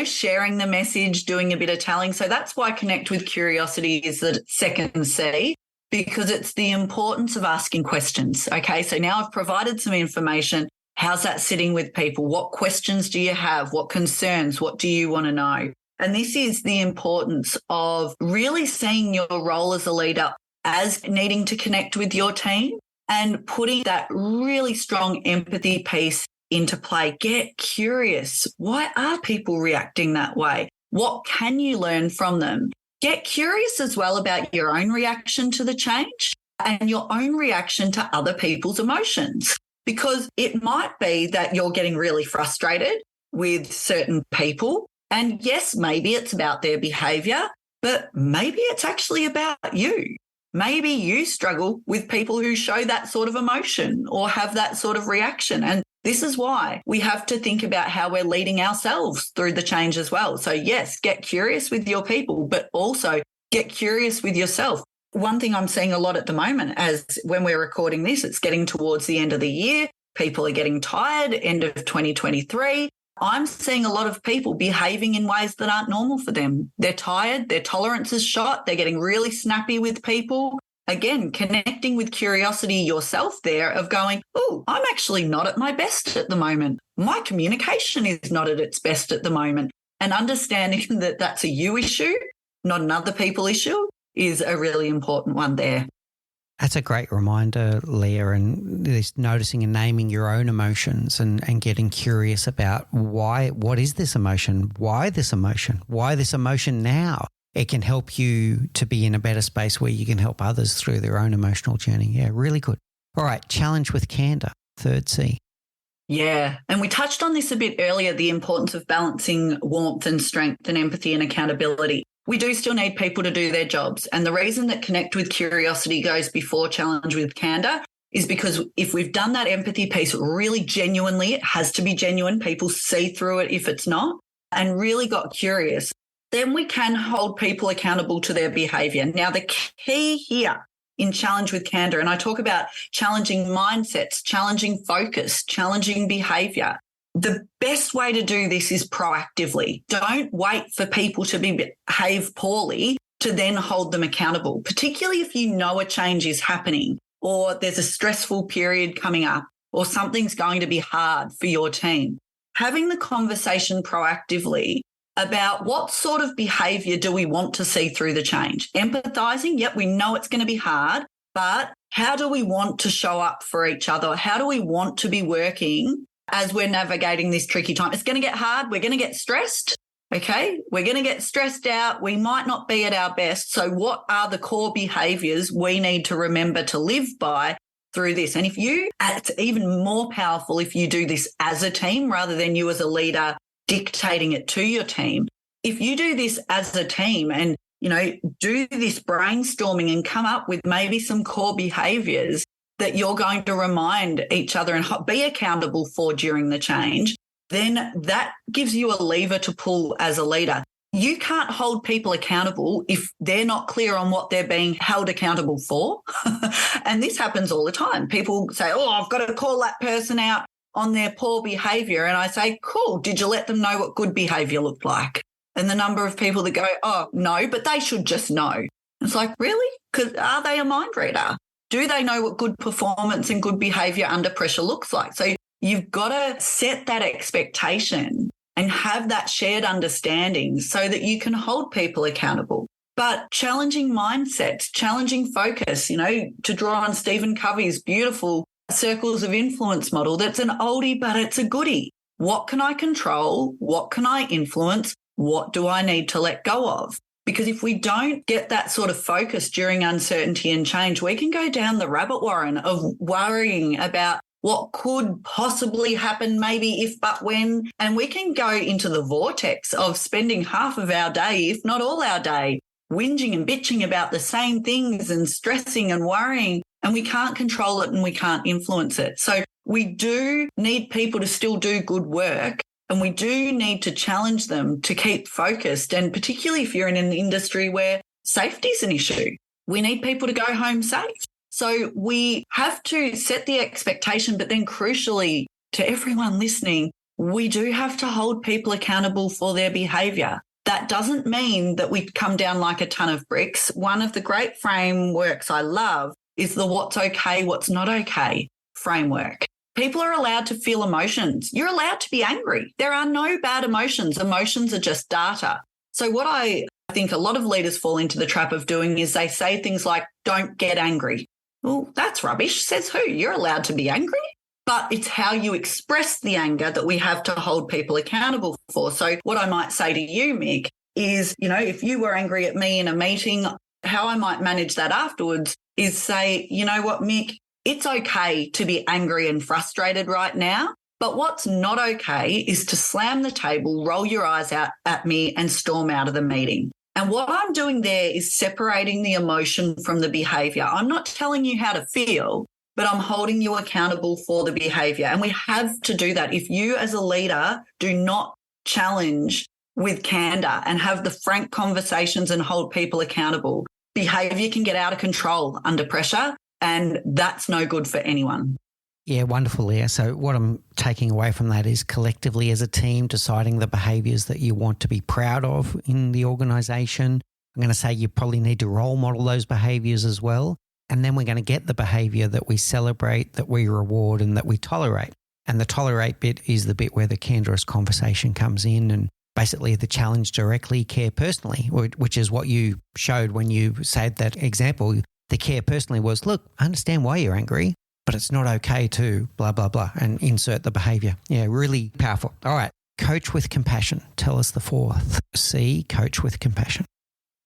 sharing the message, doing a bit of telling. So that's why connect with curiosity is the second C, because it's the importance of asking questions. Okay, so now I've provided some information. How's that sitting with people? What questions do you have? What concerns? What do you want to know? And this is the importance of really seeing your role as a leader as needing to connect with your team and putting that really strong empathy piece into play. Get curious. Why are people reacting that way? What can you learn from them? Get curious as well about your own reaction to the change and your own reaction to other people's emotions, because it might be that you're getting really frustrated with certain people. And yes, maybe it's about their behavior, but maybe it's actually about you. Maybe you struggle with people who show that sort of emotion or have that sort of reaction. And this is why we have to think about how we're leading ourselves through the change as well. So yes, get curious with your people, but also get curious with yourself. One thing I'm seeing a lot at the moment, as when we're recording this, it's getting towards the end of the year. People are getting tired, end of 2023. I'm seeing a lot of people behaving in ways that aren't normal for them. They're tired, their tolerance is shot, they're getting really snappy with people. Again, connecting with curiosity yourself there of going, oh, I'm actually not at my best at the moment. My communication is not at its best at the moment. And understanding that that's a you issue, not an other people issue, is a really important one there. That's a great reminder, Leah, and this noticing and naming your own emotions and getting curious about what is this emotion? Why this emotion? Why this emotion now? It can help you to be in a better space where you can help others through their own emotional journey. Yeah, really good. All right, challenge with candor, third C. Yeah, and we touched on this a bit earlier, the importance of balancing warmth and strength and empathy and accountability. We do still need people to do their jobs. And the reason that connect with curiosity goes before challenge with candor is because if we've done that empathy piece really genuinely, it has to be genuine. People see through it if it's not, and really got curious, then we can hold people accountable to their behavior. Now, the key here in challenge with candor, and I talk about challenging mindsets, challenging focus, challenging behavior. The best way to do this is proactively. Don't wait for people to behave poorly to then hold them accountable, particularly if you know a change is happening or there's a stressful period coming up or something's going to be hard for your team. Having the conversation proactively about what sort of behavior do we want to see through the change. Empathizing, yep, we know it's going to be hard, but how do we want to show up for each other? How do we want to be working as we're navigating this tricky time? It's going to get hard. We're going to get stressed. Okay, we're going to get stressed out. We might not be at our best. So what are the core behaviors we need to remember to live by through this? And it's even more powerful if you do this as a team rather than you as a leader dictating it to your team. If you do this as a team and, do this brainstorming and come up with maybe some core behaviors that you're going to remind each other and be accountable for during the change, then that gives you a lever to pull as a leader. You can't hold people accountable if they're not clear on what they're being held accountable for. And this happens all the time. People say, I've got to call that person out on their poor behavior. And I say, cool, did you let them know what good behavior looked like? And the number of people that go, oh, no, but they should just know. It's like, really? Because are they a mind reader? Do they know what good performance and good behavior under pressure looks like? So you've got to set that expectation and have that shared understanding so that you can hold people accountable. But challenging mindsets, challenging focus, to draw on Stephen Covey's beautiful circles of influence model, that's an oldie, but it's a goodie. What can I control? What can I influence? What do I need to let go of? Because if we don't get that sort of focus during uncertainty and change, we can go down the rabbit warren of worrying about what could possibly happen, maybe if, but when, and we can go into the vortex of spending half of our day, if not all our day, whinging and bitching about the same things and stressing and worrying, and we can't control it and we can't influence it. So we do need people to still do good work, and we do need to challenge them to keep focused, and particularly if you're in an industry where safety is an issue, we need people to go home safe. So we have to set the expectation, but then crucially to everyone listening, we do have to hold people accountable for their behaviour. That doesn't mean that we come down like a ton of bricks. One of the great frameworks I love is the what's okay, what's not okay framework. People are allowed to feel emotions. You're allowed to be angry. There are no bad emotions. Emotions are just data. So what I think a lot of leaders fall into the trap of doing is they say things like, don't get angry. Well, that's rubbish. Says who? You're allowed to be angry. But it's how you express the anger that we have to hold people accountable for. So what I might say to you, Mick, is, if you were angry at me in a meeting, how I might manage that afterwards is say, you know what, Mick, it's okay to be angry and frustrated right now. But what's not okay is to slam the table, roll your eyes out at me and storm out of the meeting. And what I'm doing there is separating the emotion from the behaviour. I'm not telling you how to feel, but I'm holding you accountable for the behaviour. And we have to do that. If you as a leader do not challenge with candor and have the frank conversations and hold people accountable, behaviour can get out of control under pressure, and that's no good for anyone. Yeah, wonderful, Leah. So what I'm taking away from that is collectively as a team deciding the behaviours that you want to be proud of in the organisation. I'm going to say you probably need to role model those behaviours as well. And then we're going to get the behaviour that we celebrate, that we reward and that we tolerate. And the tolerate bit is the bit where the candorous conversation comes in, and basically the challenge directly, care personally, which is what you showed when you said that example. The care personally was, look, I understand why you're angry, but it's not okay to blah, blah, blah, and insert the behaviour. Yeah, really powerful. All right. Coach with compassion. Tell us the fourth C, coach with compassion.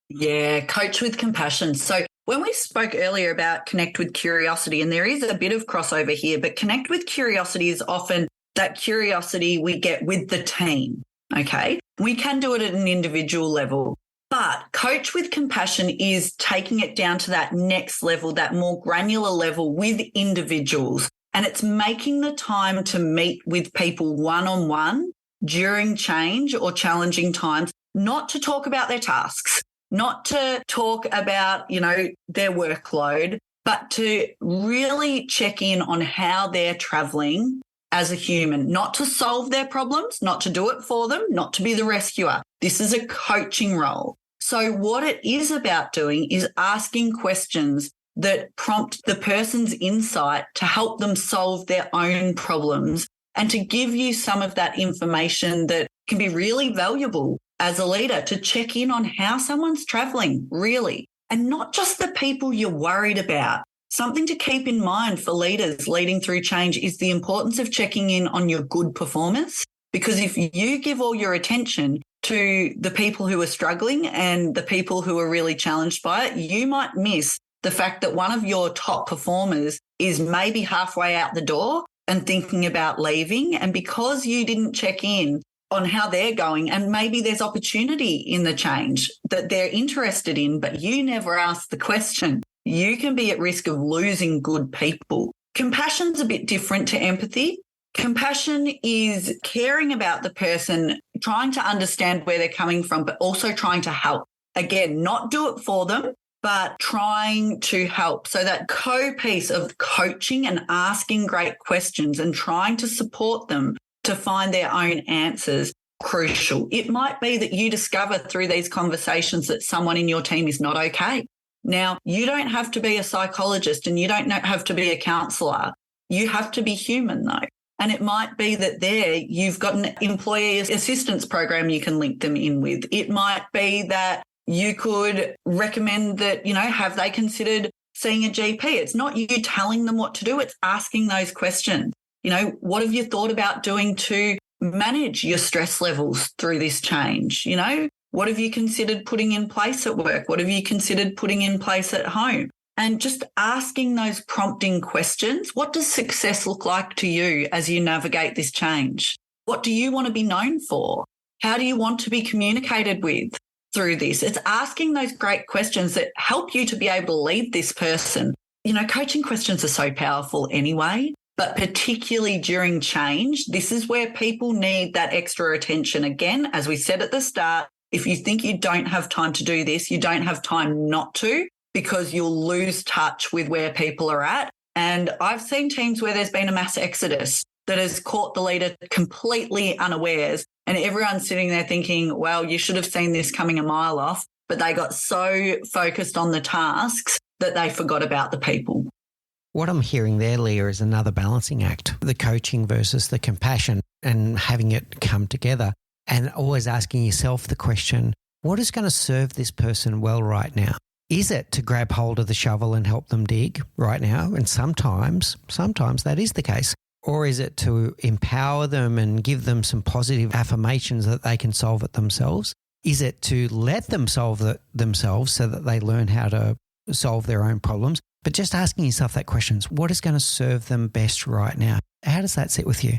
Yeah, coach with compassion. So when we spoke earlier about connect with curiosity, and there is a bit of crossover here, but connect with curiosity is often that curiosity we get with the team, okay? We can do it at an individual level, but coach with compassion is taking it down to that next level, that more granular level with individuals. And it's making the time to meet with people one-on-one during change or challenging times, not to talk about their tasks, not to talk about, their workload, but to really check in on how they're traveling as a human, not to solve their problems, not to do it for them, not to be the rescuer. This is a coaching role. So what it is about doing is asking questions that prompt the person's insight to help them solve their own problems and to give you some of that information that can be really valuable as a leader to check in on how someone's traveling, really, and not just the people you're worried about. Something to keep in mind for leaders leading through change is the importance of checking in on your good performers, because if you give all your attention to the people who are struggling and the people who are really challenged by it, you might miss the fact that one of your top performers is maybe halfway out the door and thinking about leaving. And because you didn't check in on how they're going, and maybe there's opportunity in the change that they're interested in, but you never asked the question, you can be at risk of losing good people. Compassion's a bit different to empathy. Compassion is caring about the person, trying to understand where they're coming from, but also trying to help. Again, not do it for them, but trying to help. So that co-piece of coaching and asking great questions and trying to support them to find their own answers, crucial. It might be that you discover through these conversations that someone in your team is not okay. Now, you don't have to be a psychologist and you don't have to be a counsellor. You have to be human, though. And it might be that there you've got an employee assistance program you can link them in with. It might be that you could recommend that, have they considered seeing a GP? It's not you telling them what to do. It's asking those questions. What have you thought about doing to manage your stress levels through this change? What have you considered putting in place at work? What have you considered putting in place at home? And just asking those prompting questions. What does success look like to you as you navigate this change? What do you want to be known for? How do you want to be communicated with through this? It's asking those great questions that help you to be able to lead this person. Coaching questions are so powerful anyway, but particularly during change, this is where people need that extra attention. Again, as we said at the start, if you think you don't have time to do this, you don't have time not to, because you'll lose touch with where people are at. And I've seen teams where there's been a mass exodus that has caught the leader completely unawares, and everyone's sitting there thinking, well, you should have seen this coming a mile off, but they got so focused on the tasks that they forgot about the people. What I'm hearing there, Leah, is another balancing act, the coaching versus the compassion, and having it come together, and always asking yourself the question, what is going to serve this person well right now? Is it to grab hold of the shovel and help them dig right now? And sometimes that is the case. Or is it to empower them and give them some positive affirmations that they can solve it themselves? Is it to let them solve it themselves so that they learn how to solve their own problems? But just asking yourself that question, what is going to serve them best right now? How does that sit with you?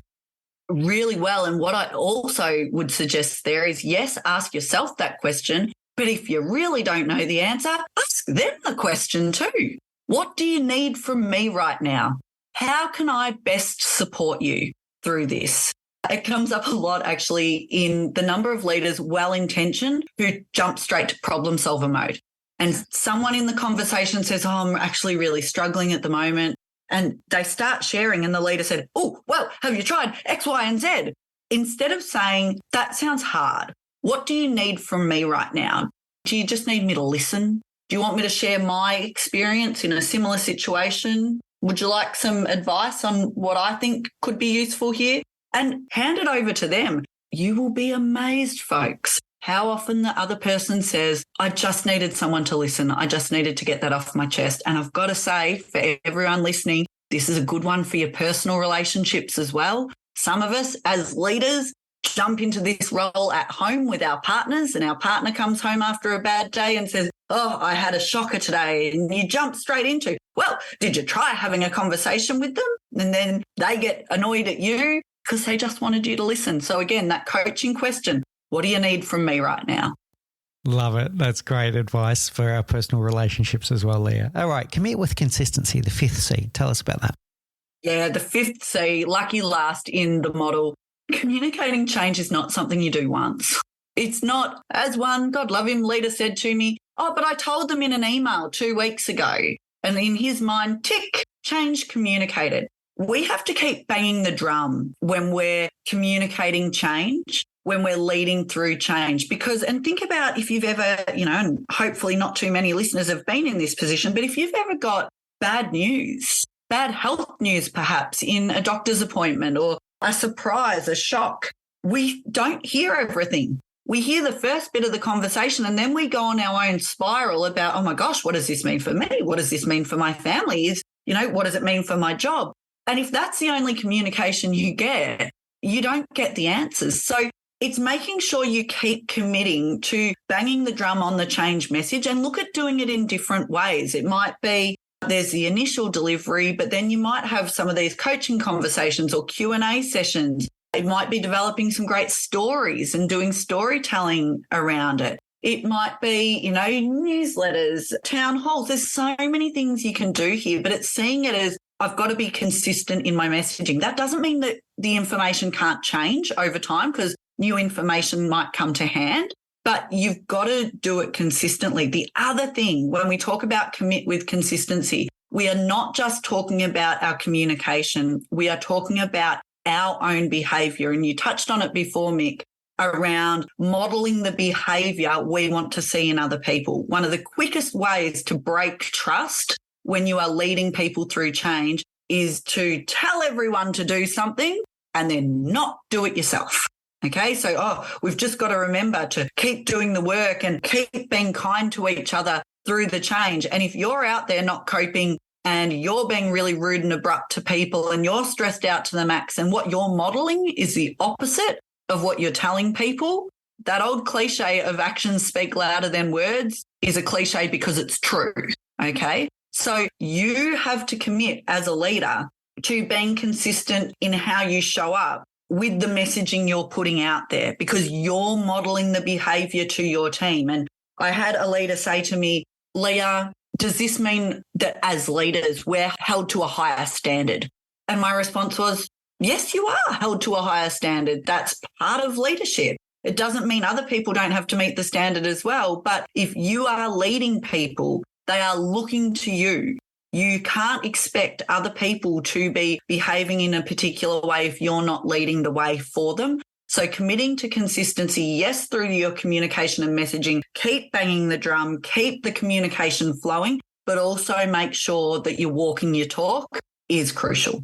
Really well. And what I also would suggest there is, yes, ask yourself that question. But if you really don't know the answer, ask them the question too. What do you need from me right now? How can I best support you through this? It comes up a lot actually in the number of leaders well-intentioned who jump straight to problem solver mode. And someone in the conversation says, I'm actually really struggling at the moment. And they start sharing and the leader said, oh, well, have you tried X, Y, and Z? Instead of saying, that sounds hard. What do you need from me right now? Do you just need me to listen? Do you want me to share my experience in a similar situation? Would you like some advice on what I think could be useful here? And hand it over to them. You will be amazed, folks, how often the other person says, I just needed someone to listen. I just needed to get that off my chest. And I've got to say, for everyone listening, this is a good one for your personal relationships as well. Some of us as leaders jump into this role at home with our partners, and our partner comes home after a bad day and says, oh, I had a shocker today. And you jump straight into, well, did you try having a conversation with them? And then they get annoyed at you because they just wanted you to listen. So again, that coaching question, what do you need from me right now? Love it. That's great advice for our personal relationships as well, Leah. All right, commit with consistency, the 5th C. Tell us about that. Yeah, the 5th C, lucky last in the model. Communicating change is not something you do once. It's not, as one, God love him, leader said to me, oh, but I told them in an email 2 weeks ago. And in his mind, tick, change communicated. We have to keep banging the drum when we're communicating change, when we're leading through change. Because, and think about if you've ever, and hopefully not too many listeners have been in this position, but if you've ever got bad news, bad health news perhaps in a doctor's appointment or a surprise, a shock, we don't hear everything. we hear the first bit of the conversation and then we go on our own spiral about, oh my gosh, what does this mean for me? What does this mean for my family? What does it mean for my job? And if that's the only communication you get, you don't get the answers. So it's making sure you keep committing to banging the drum on the change message and look at doing it in different ways. It might be there's the initial delivery, but then you might have some of these coaching conversations or Q&A sessions. It might be developing some great stories and doing storytelling around it. It might be, newsletters, town halls. There's so many things you can do here, but it's seeing it as I've got to be consistent in my messaging. That doesn't mean that the information can't change over time because new information might come to hand, but you've got to do it consistently. The other thing, when we talk about commit with consistency, we are not just talking about our communication. We are talking about our own behavior. And you touched on it before, Mick, around modeling the behavior we want to see in other people. One of the quickest ways to break trust when you are leading people through change is to tell everyone to do something and then not do it yourself. Okay, so we've just got to remember to keep doing the work and keep being kind to each other through the change. And if you're out there not coping and you're being really rude and abrupt to people and you're stressed out to the max and what you're modeling is the opposite of what you're telling people, that old cliche of actions speak louder than words is a cliche because it's true, okay? So you have to commit as a leader to being consistent in how you show up with the messaging you're putting out there because you're modeling the behavior to your team. And I had a leader say to me, Leah, does this mean that as leaders, we're held to a higher standard? And my response was, yes, you are held to a higher standard. That's part of leadership. It doesn't mean other people don't have to meet the standard as well. But if you are leading people, they are looking to you. You can't expect other people to be behaving in a particular way if you're not leading the way for them. So committing to consistency, yes, through your communication and messaging, keep banging the drum, keep the communication flowing, but also make sure that you're walking your talk is crucial.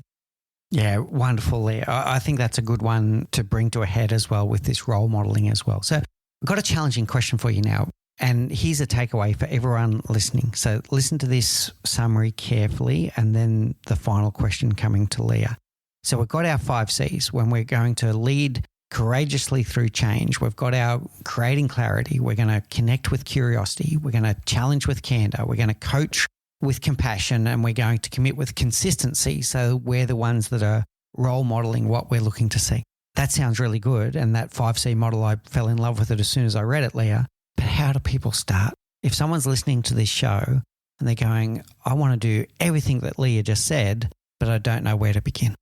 Yeah, wonderful, Leah. I think that's a good one to bring to a head as well with this role modeling as well. So I've got a challenging question for you now. And here's a takeaway for everyone listening. So listen to this summary carefully and then the final question coming to Leah. So we've got our 5 C's when we're going to lead courageously through change. We've got our creating clarity. We're going to connect with curiosity. We're going to challenge with candor. We're going to coach with compassion, and we're going to commit with consistency. So we're the ones that are role modeling what we're looking to see. That sounds really good. And that 5C model, I fell in love with it as soon as I read it, Leah. But how do people start? If someone's listening to this show and they're going, I want to do everything that Leah just said, but I don't know where to begin.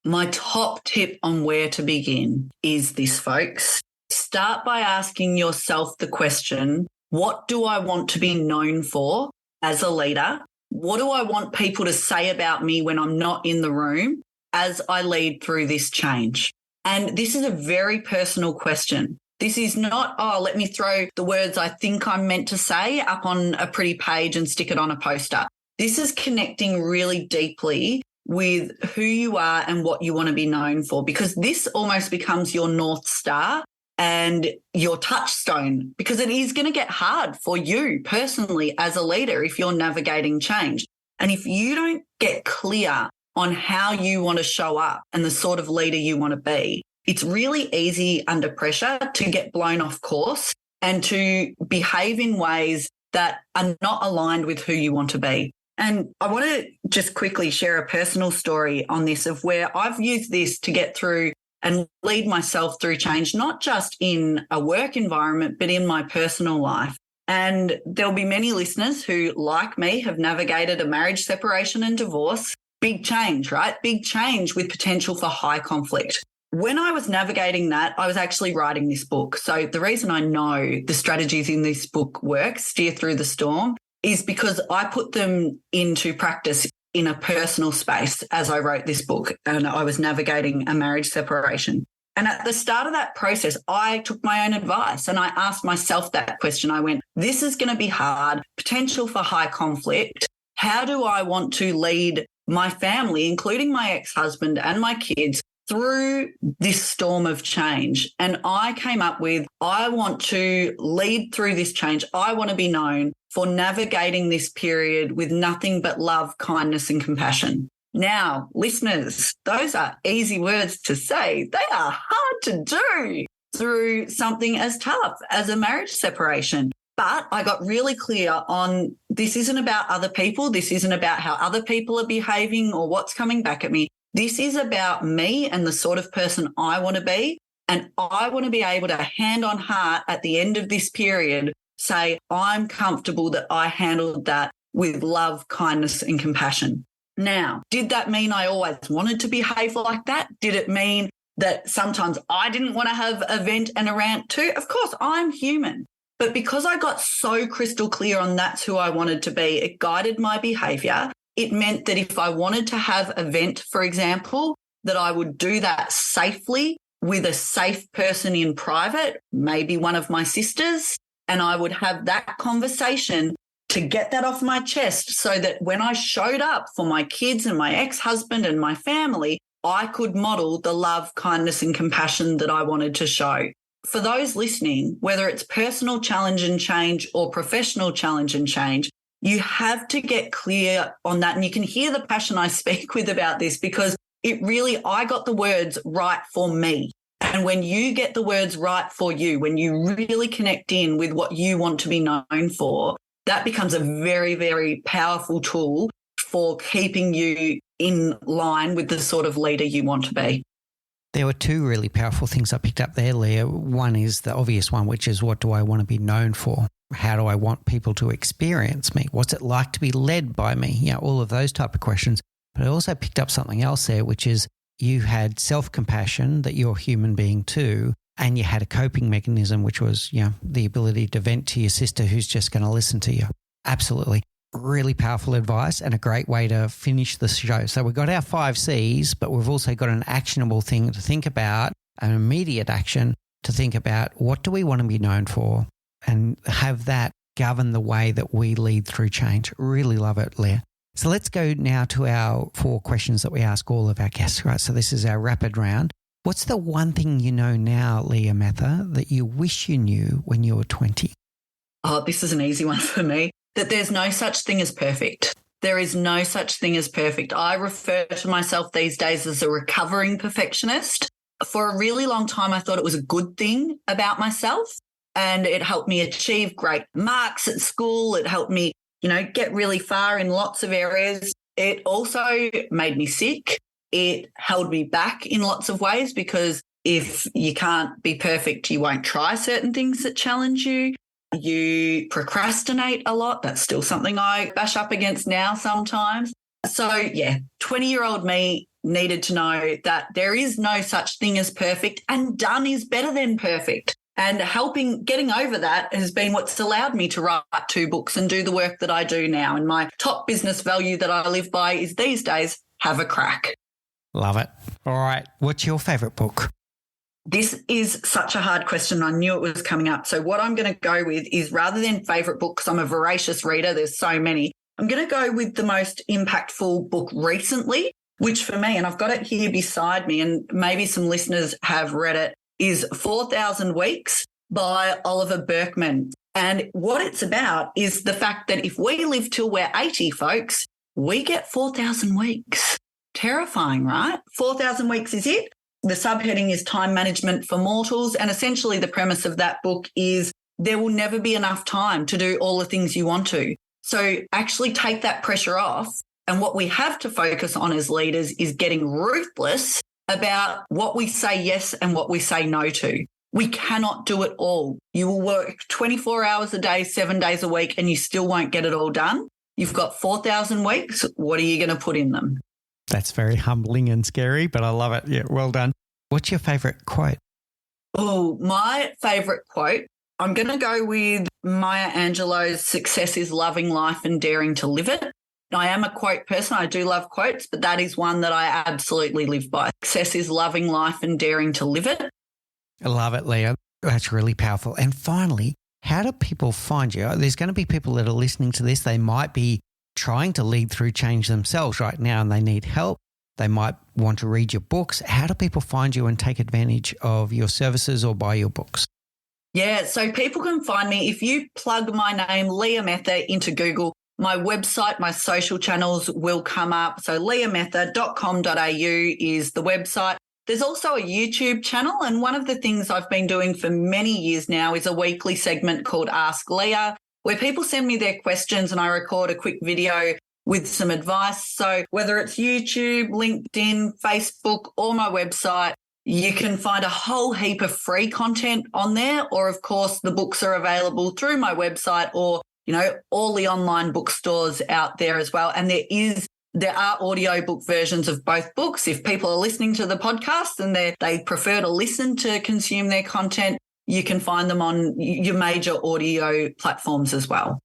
My top tip on where to begin is this, folks. Start by asking yourself the question, what do I want to be known for as a leader? What do I want people to say about me when I'm not in the room as I lead through this change? And this is a very personal question. This is not, let me throw the words I think I'm meant to say up on a pretty page and stick it on a poster. This is connecting really deeply with who you are and what you want to be known for, because this almost becomes your North Star and your touchstone, because it is going to get hard for you personally as a leader if you're navigating change. And if you don't get clear on how you want to show up and the sort of leader you want to be, it's really easy under pressure to get blown off course and to behave in ways that are not aligned with who you want to be. And I want to just quickly share a personal story on this of where I've used this to get through and lead myself through change, not just in a work environment, but in my personal life. And there'll be many listeners who, like me, have navigated a marriage separation and divorce. Big change, right? Big change with potential for high conflict. When I was navigating that, I was actually writing this book. So the reason I know the strategies in this book work, Steer Through the Storm, is because I put them into practice in a personal space as I wrote this book and I was navigating a marriage separation. And at the start of that process, I took my own advice and I asked myself that question. I went, this is going to be hard, potential for high conflict. How do I want to lead my family, including my ex-husband and my kids, through this storm of change. And I came up with, I want to lead through this change. I want to be known for navigating this period with nothing but love, kindness, and compassion. Now, listeners, those are easy words to say. They are hard to do through something as tough as a marriage separation. But I got really clear on this isn't about other people. This isn't about how other people are behaving or what's coming back at me. This is about me and the sort of person I want to be. And I want to be able to, hand on heart, at the end of this period, say, I'm comfortable that I handled that with love, kindness, and compassion. Now, did that mean I always wanted to behave like that? Did it mean that sometimes I didn't want to have a vent and a rant too? Of course, I'm human. But because I got so crystal clear on that's who I wanted to be, it guided my behavior. It meant that if I wanted to have a vent, for example, that I would do that safely with a safe person in private, maybe one of my sisters, and I would have that conversation to get that off my chest so that when I showed up for my kids and my ex-husband and my family, I could model the love, kindness, and compassion that I wanted to show. For those listening, whether it's personal challenge and change or professional challenge and change, you have to get clear on that. And you can hear the passion I speak with about this because I got the words right for me. And when you get the words right for you, when you really connect in with what you want to be known for, that becomes a very, very powerful tool for keeping you in line with the sort of leader you want to be. There were two really powerful things I picked up there, Leah. One is the obvious one, which is what do I want to be known for? How do I want people to experience me? What's it like to be led by me? You know, all of those type of questions. But I also picked up something else there, which is you had self-compassion, that you're a human being too, and you had a coping mechanism, which was, the ability to vent to your sister who's just going to listen to you. Absolutely. Really powerful advice and a great way to finish the show. So we've got our 5 C's, but we've also got an actionable thing to think about, an immediate action to think about what do we want to be known for and have that govern the way that we lead through change. Really love it, Leah. So let's go now to our 4 questions that we ask all of our guests, right? So this is our rapid round. What's the one thing you know now, Leah Mether, that you wish you knew when you were 20? Oh, this is an easy one for me, that there's no such thing as perfect. There is no such thing as perfect. I refer to myself these days as a recovering perfectionist. For a really long time, I thought it was a good thing about myself, and it helped me achieve great marks at school. It helped me, get really far in lots of areas. It also made me sick. It held me back in lots of ways because if you can't be perfect, you won't try certain things that challenge you. You procrastinate a lot. That's still something I bash up against now sometimes. So, 20-year-old me needed to know that there is no such thing as perfect, and done is better than perfect. And getting over that has been what's allowed me to write 2 books and do the work that I do now. And my top business value that I live by is these days, have a crack. Love it. All right. What's your favourite book? This is such a hard question. I knew it was coming up. So what I'm going to go with is, rather than favourite book, because I'm a voracious reader, there's so many, I'm going to go with the most impactful book recently, which for me, and I've got it here beside me, and maybe some listeners have read it, is 4,000 Weeks by Oliver Burkeman. And what it's about is the fact that if we live till we're 80, folks, we get 4,000 weeks. Terrifying, right? 4,000 weeks is it. The subheading is Time Management for Mortals. And essentially the premise of that book is there will never be enough time to do all the things you want to. So actually take that pressure off. And what we have to focus on as leaders is getting ruthless about what we say yes and what we say no to. We cannot do it all. You will work 24 hours a day, 7 days a week, and you still won't get it all done. You've got 4,000 weeks. What are you going to put in them? That's very humbling and scary, but I love it. Yeah, well done. What's your favourite quote? Oh, my favourite quote, I'm going to go with Maya Angelou's "Success is loving life and daring to live it." I am a quote person. I do love quotes, but that is one that I absolutely live by. Success is loving life and daring to live it. I love it, Leah. That's really powerful. And finally, how do people find you? There's going to be people that are listening to this. They might be trying to lead through change themselves right now and they need help. They might want to read your books. How do people find you and take advantage of your services or buy your books? Yeah, so people can find me if you plug my name, Leah Mether, into Google. My website, my social channels will come up. So leahmether.com.au is the website. There's also a YouTube channel, and one of the things I've been doing for many years now is a weekly segment called Ask Leah, where people send me their questions and I record a quick video with some advice. So whether it's YouTube, LinkedIn, Facebook, or my website, you can find a whole heap of free content on there, or of course the books are available through my website or, all the online bookstores out there as well. And there are audiobook versions of both books. If people are listening to the podcast and they prefer to listen to consume their content, you can find them on your major audio platforms as well.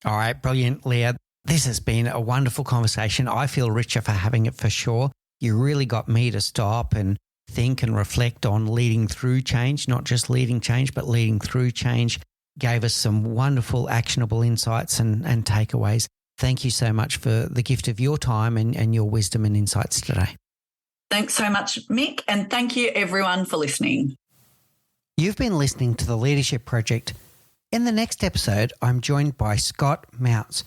All right, brilliant, Leah. This has been a wonderful conversation. I feel richer for having it for sure. You really got me to stop and think and reflect on leading through change, not just leading change, but leading through change. Gave us some wonderful, actionable insights and takeaways. Thank you so much for the gift of your time and your wisdom and insights today. Thanks so much, Mick, and thank you everyone for listening. You've been listening to The Leadership Project. In the next episode, I'm joined by Scott Mounts.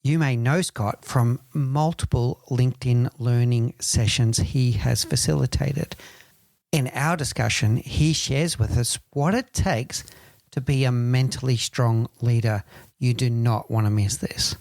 You may know Scott from multiple LinkedIn learning sessions he has facilitated. In our discussion, he shares with us what it takes to be a mentally strong leader. You do not want to miss this.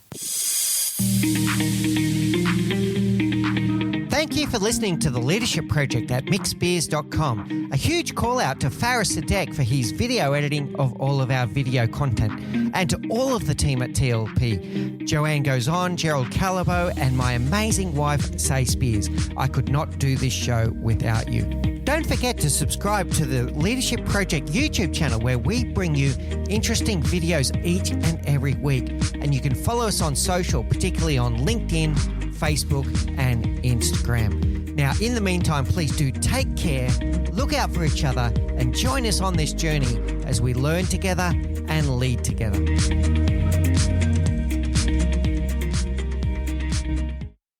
Thank you for listening to The Leadership Project at mickspears.com. A huge call out to Faris Sadek for his video editing of all of our video content, and to all of the team at TLP. Joanne Goes On, Gerald Calabo, and my amazing wife, Say Spears. I could not do this show without you. Don't forget to subscribe to the Leadership Project YouTube channel, where we bring you interesting videos each and every week. And you can follow us on social, particularly on LinkedIn, Facebook, and Instagram. Now, in the meantime, please do take care, look out for each other, and join us on this journey as we learn together and lead together.